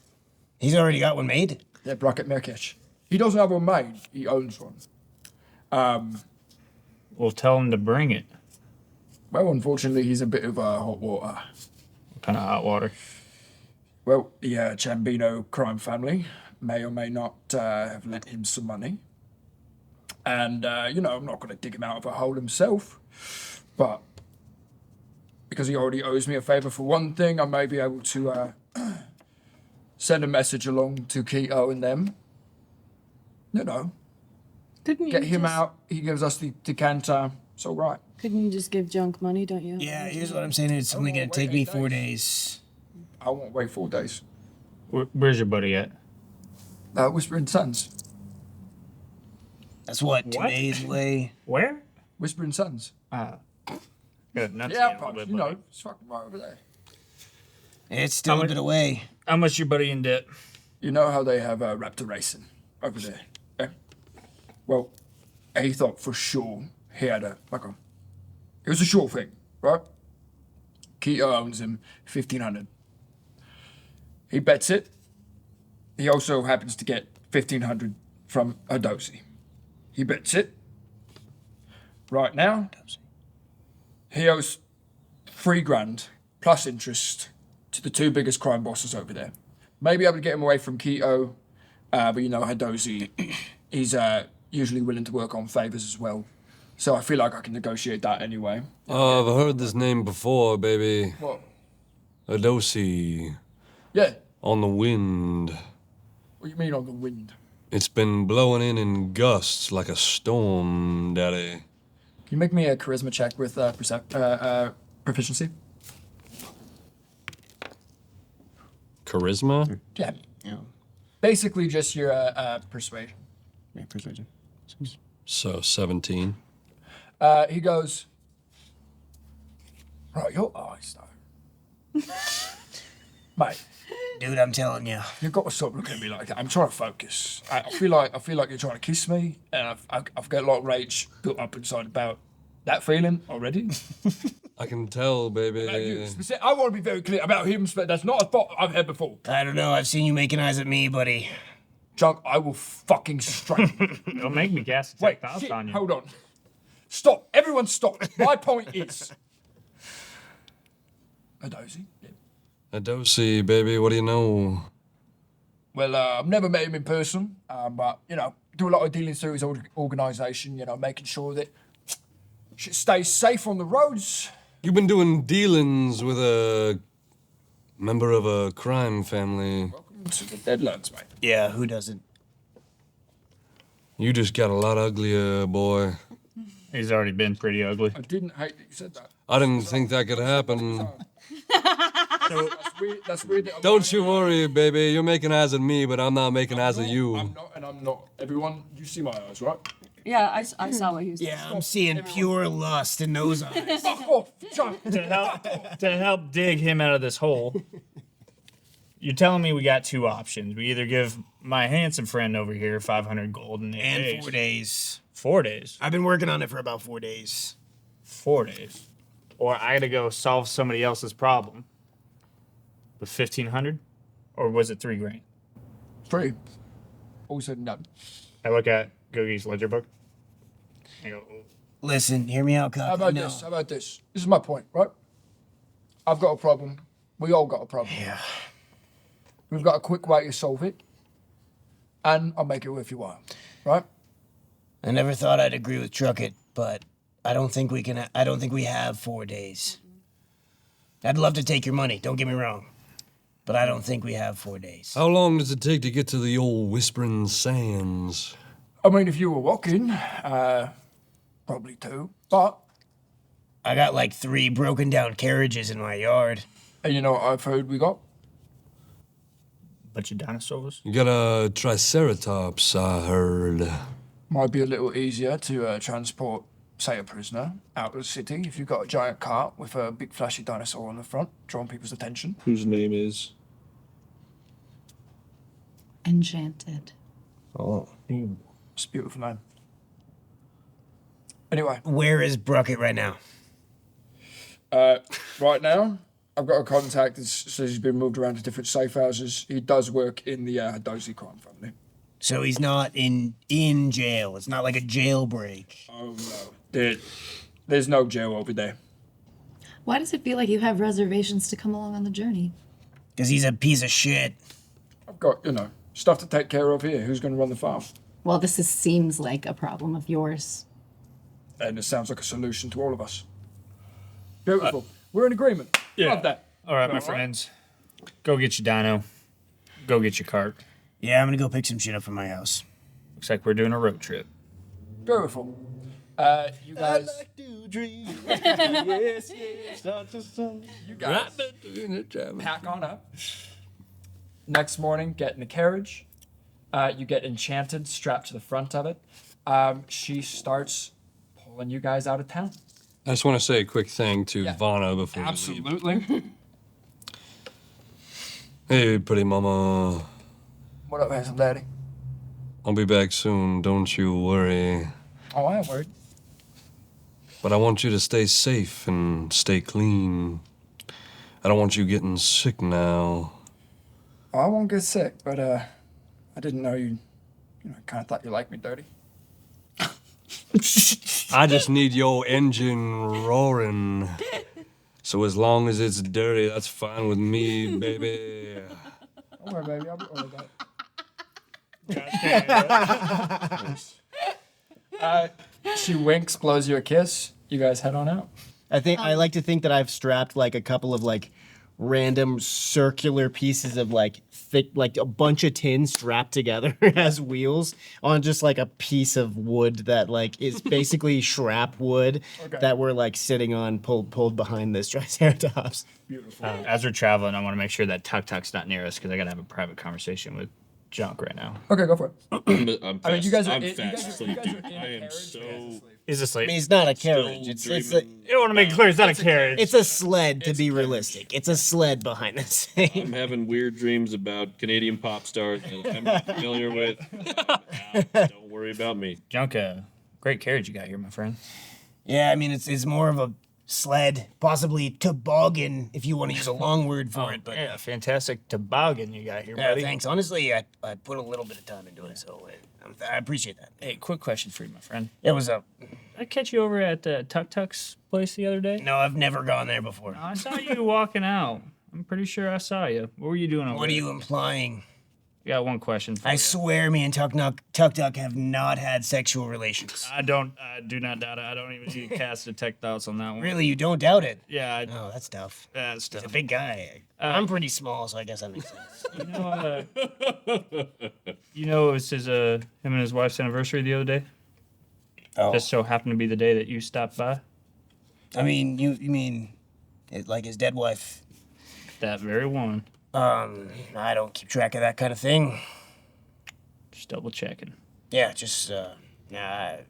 He's already got one made? Yeah, Brockett Merkish. He doesn't have one made. He owns one. Well, tell him to bring it. Well, unfortunately, he's a bit of hot water. What kind of hot water? Well, the Ciambino crime family may or may not have lent him some money. And, I'm not going to dig him out of a hole himself. But because he already owes me a favor for one thing, I may be able to send a message along to Keto and them Couldn't you get him just, out. He gives us the decanter. It's all right. Couldn't you just give Junk money? Don't you? Yeah, here's what I'm saying. It's only gonna take me 4 days. I won't wait 4 days. Where's your buddy at? Whispering Sons. That's what, 2 What? days away. Where? Whispering Sons. Good. Yeah, Pops, you know, it's fucking right over there. It's still a bit away. How much your buddy in debt? You know how they have raptor racing over there? Yeah? Well, he thought for sure he had it was a sure thing, right? Keto owns him 1,500. He bets it. He also happens to get 1,500 from Adosi. He bets it. Right now, he owes $3,000 plus interest to the 2 biggest crime bosses over there. Maybe able to get him away from Keto, but you know, Hadozi, he's usually willing to work on favors as well. So I feel like I can negotiate that anyway. Oh, I've heard this name before, baby. What? Adosi. Yeah. On the wind. What do you mean on the wind? It's been blowing in gusts like a storm, Daddy. Can you make me a charisma check with proficiency? Charisma? Yeah. Yeah. Basically just your persuasion. Yeah, persuasion. So 17. He goes, right, your eyes though. Mate, Dude, I'm telling you. you've got to stop looking at me like that. I'm trying to focus. I feel like you're trying to kiss me, and I've got a lot of rage built up inside about that feeling already. I can tell, baby. I want to be very clear about him, but that's not a thought I've had before. I don't know. I've seen you making eyes at me, buddy. Junk, I will fucking strike you. Don't make me cast Wait, attack shit, on you. hold on. Stop. Everyone stop. My point is... Adosi? Yeah. Adosi, baby, what do you know? Well, I've never met him in person, but, you know, do a lot of dealing through his organisation, you know, making sure that shit stays safe on the roads. You've been doing dealings with a member of a crime family. Welcome to the Deadlands, mate. Yeah, who doesn't? You just got a lot uglier, boy. He's already been pretty ugly. I didn't hate that you said that. I didn't think that could happen. That's weird that I'm Don't you worry, baby. You're making eyes at me, but I'm not making eyes at you. I'm not, and I'm not. Everyone, you see my eyes, right? Yeah, I saw what he was Yeah, I'm seeing pure lust in those eyes. Fuck off, John. To help dig him out of this hole, you're telling me we got 2 options. We either give my handsome friend over here 500 gold in 8 And days. 4 days. 4 days. I've been working on it for about 4 days. 4 days. Or I gotta go solve somebody else's problem with 1,500? Or was it $3,000? 3. All said and done. I look at Googie's ledger book. I go, "Oh, Listen, hear me out, Cup. How about this? How about this? This is my point, right? I've got a problem. We all got a problem. Yeah. We've got a quick way to solve it, and I'll make it worth your while, right? I never thought I'd agree with Truckett, but I don't think we can. I don't think we have 4 days. I'd love to take your money. Don't get me wrong, but I don't think we have 4 days. How long does it take to get to the old Whispering Sands? I mean, if you were walking, probably 2. But, I got like 3 broken down carriages in my yard. and you know what I've heard we got? bunch of dinosaurs? You got a Triceratops, I heard. Might be a little easier to transport, say, a prisoner out of the city if you've got a giant cart with a big flashy dinosaur on the front, drawing people's attention. Whose name is? Enchanted. Oh. It's a beautiful name. Anyway, Where is Bruckett right now? right now, I've got a contact that says he's been moved around to different safe houses. He does work in the Dozy crime family. So he's not in jail. It's not like a jailbreak. Oh no, there's no jail over there. Why does it feel like you have reservations to come along on the journey? Because he's a piece of shit. I've got, stuff to take care of here. Who's going to run the farm? Well, seems like a problem of yours. And it sounds like a solution to all of us. Beautiful. We're in agreement. Yeah. Love that. All right, my All right. friends. Go get your dino. Go get your cart. Yeah, I'm gonna go pick some shit up from my house. Looks like we're doing a road trip. Beautiful. You guys. to dream. You guys pack on up. Next morning, get in the carriage. You get Enchanted strapped to the front of it. She starts pulling you guys out of town. I just want to say a quick thing to Yeah. Vanna before we leave. Absolutely. Hey, pretty mama. What up, handsome daddy? I'll be back soon. Don't you worry. Oh, I ain't worried. But I want you to stay safe and stay clean. I don't want you getting sick now. Oh, I won't get sick, but I didn't know you. I kind of thought you liked me dirty. I just need your engine roaring. So as long as it's dirty, that's fine with me, baby. Don't worry, baby. I'll be all that. She winks, blows you a kiss. You guys head on out. I like to think that I've strapped like a couple of like random circular pieces of like thick, like a bunch of tin strapped together as wheels on just like a piece of wood that like is basically shrap wood that we're like sitting on, pulled behind this Triceratops. Beautiful. As we're traveling, I want to make sure that Tuk Tuk's not near us because I got to have a private conversation with Junk right now. Okay, go for it. I'm fast, I mean, you guys are I'm in, fast you asleep, guys are dude. in I am carriage, so. you guys are asleep. He's I asleep. mean, it's not a Still carriage. It's a, dreaming. You don't want to make it clear it's not a carriage. it's a sled to be realistic. It's a sled behind this thing. I'm having weird dreams about Canadian pop stars that I'm not familiar with. Don't worry about me. Junk, great carriage you got here, my friend. Yeah, I mean, it's more of a sled, possibly toboggan, if you want to use a long word for it. But Yeah, fantastic toboggan you got here, yeah, buddy. thanks. Honestly, I put a little bit of time into it, so I appreciate that. Hey, quick question for you, my friend. It was a Did I catch you over at Tuk Tuk's place the other day? no. I've never gone there before. I saw you walking out. I'm pretty sure I saw you. What were you doing over What are there? you implying? I got one question for I you. swear, me and Tuk Tuk have not had sexual relations. I do not doubt it. I don't even need to cast detect thoughts on that one. Really, you don't doubt it? Yeah, Oh, that's tough. that's He's tough. a big guy. I'm pretty small, so I guess that makes sense. It was him and his wife's anniversary the other day. Oh, Just so happened to be the day that you stopped by. I mean, you mean it, like his dead wife? That very one. I don't keep track of that kind of thing. Just double checking. Yeah, just I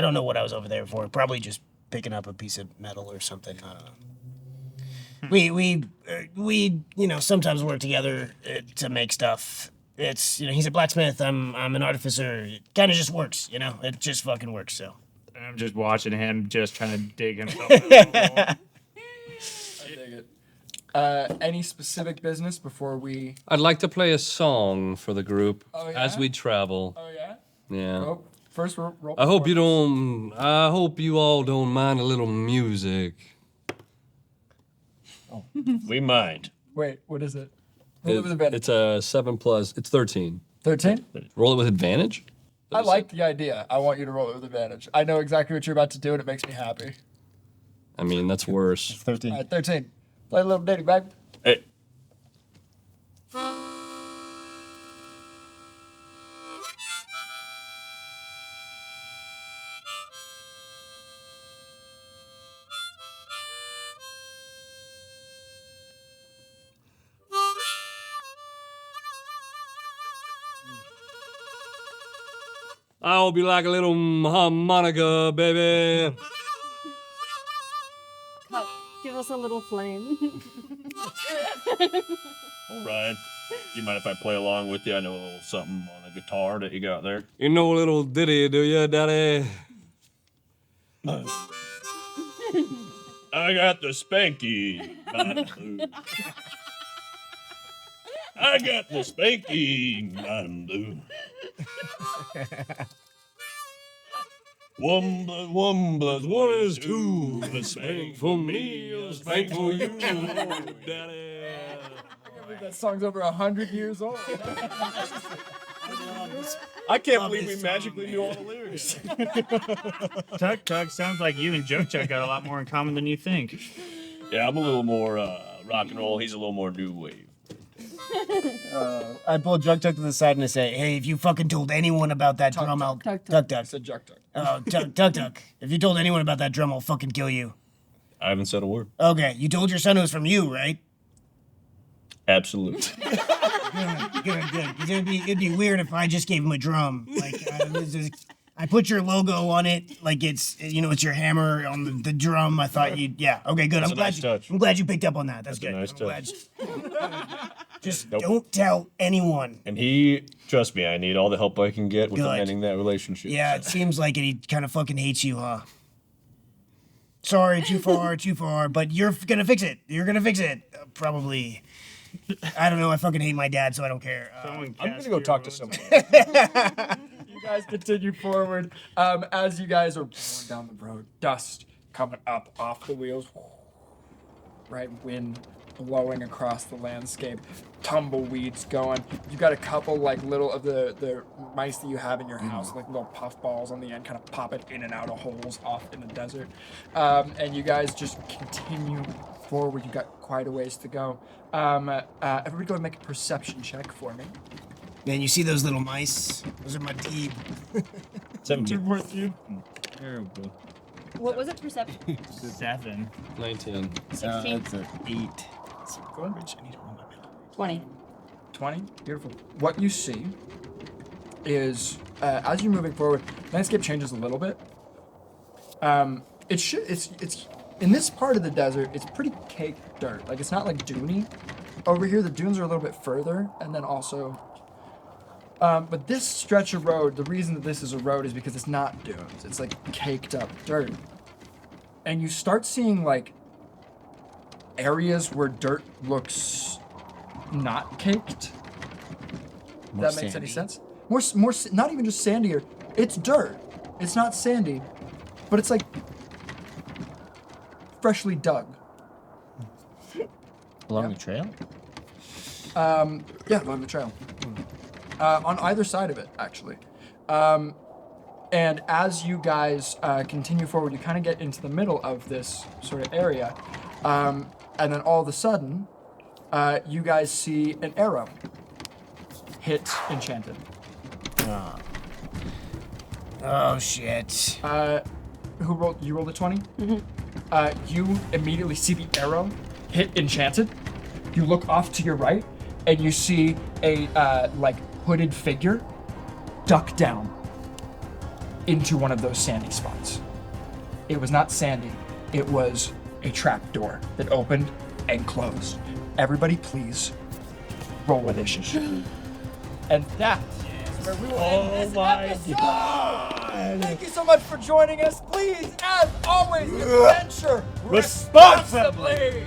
don't know what I was over there for. Probably just picking up a piece of metal or something. I don't know. We sometimes work together to make stuff. It's he's a blacksmith. I'm an artificer. It kind of just works. It just fucking works. So I'm just watching him, just trying to dig himself out of the hole. I dig it. Any specific business before we? I'd like to play a song for the group Oh, as yeah? we travel. Oh yeah. Yeah. Oh, first roll. I hope you all don't mind a little music. We mind. Wait, what is it? Roll it with advantage. It's a 7+. It's 13. 13. Roll it with advantage? I like the idea. I want you to roll it with advantage. I know exactly what you're about to do, and it makes me happy. I mean, that's worse. 13. All right, 13. Play a little ditty, babe. Hey. I hope you like a little harmonica, baby. Give us a little flame. All right. You mind if I play along with you? I know a little something on a guitar that you got there. You know a little ditty, do you, daddy? I got the spanky. Blue. I got the spanky. Blue. One plus one is two. A spank for me, a spank for you, daddy. That song's over 100 years old. I can't believe we magically knew all the lyrics. Tuk Tuk sounds like you and Junk Chuck got a lot more in common than you think. Yeah, I'm a little more rock and roll. He's a little more new wave. I pull Jug Tuck to the side and I say, "Hey, if you fucking told anyone about that drum, I'll Tuck. Tuck. It's a Juk Tuk. Oh, Tuck. If you told anyone about that drum, I'll fucking kill you." I haven't said a word. Okay, you told your son it was from you, right? Absolutely. Good. It'd be weird if I just gave him a drum. Like, I put your logo on it, like it's your hammer on the drum. I thought yeah. Okay, good. That's a nice touch. I'm glad you picked up on that. That's a good. nice I'm touch. glad. Just don't tell anyone. And trust me, I need all the help I can get with Good. amending that relationship. Yeah, it seems like it. He kind of fucking hates you, huh? Sorry, too far. But you're gonna fix it. Probably. I don't know. I fucking hate my dad, so I don't care. I'm gonna go talk to someone. You guys continue forward. As you guys are going down the road, dust coming up off the wheels, right? Wind blowing across the landscape, tumbleweeds going. You got a couple like little of the mice that you have in your house, like little puff balls on the end, kind of popping in and out of holes off in the desert. And you guys just continue forward. You got quite a ways to go. Everybody go and make a perception check for me. Man, you see those little mice? Those are my team. 17. Terrible. What was it? Perception? 7. 19. 16. That's an 8. Go ahead. I need to roll my middle. 20. 20. Beautiful. What you see is, as you're moving forward, landscape changes a little bit. It's in this part of the desert, it's pretty caked dirt. Like, it's not like duny. Over here, the dunes are a little bit further, and then also, but this stretch of road, the reason that this is a road is because it's not dunes. It's like caked up dirt. And you start seeing like areas where dirt looks not caked. More That makes any sandy. sense? More, not even just sandier. It's dirt. It's not sandy, but it's like freshly dug. Along the trail? Yeah, along the trail. On either side of it, actually. And as you guys continue forward, you kind of get into the middle of this sort of area. And then all of a sudden, you guys see an arrow hit enchanted. Oh, shit. You rolled a 20? Mm-hmm. You immediately see the arrow hit enchanted. You look off to your right, and you see a hooded figure duck down into one of those sandy spots. It was not sandy. It was a trap door that opened and closed. Everybody, please roll with initiative. And that is where we will end this episode. Thank you so much for joining us. Please, as always, adventure responsibly.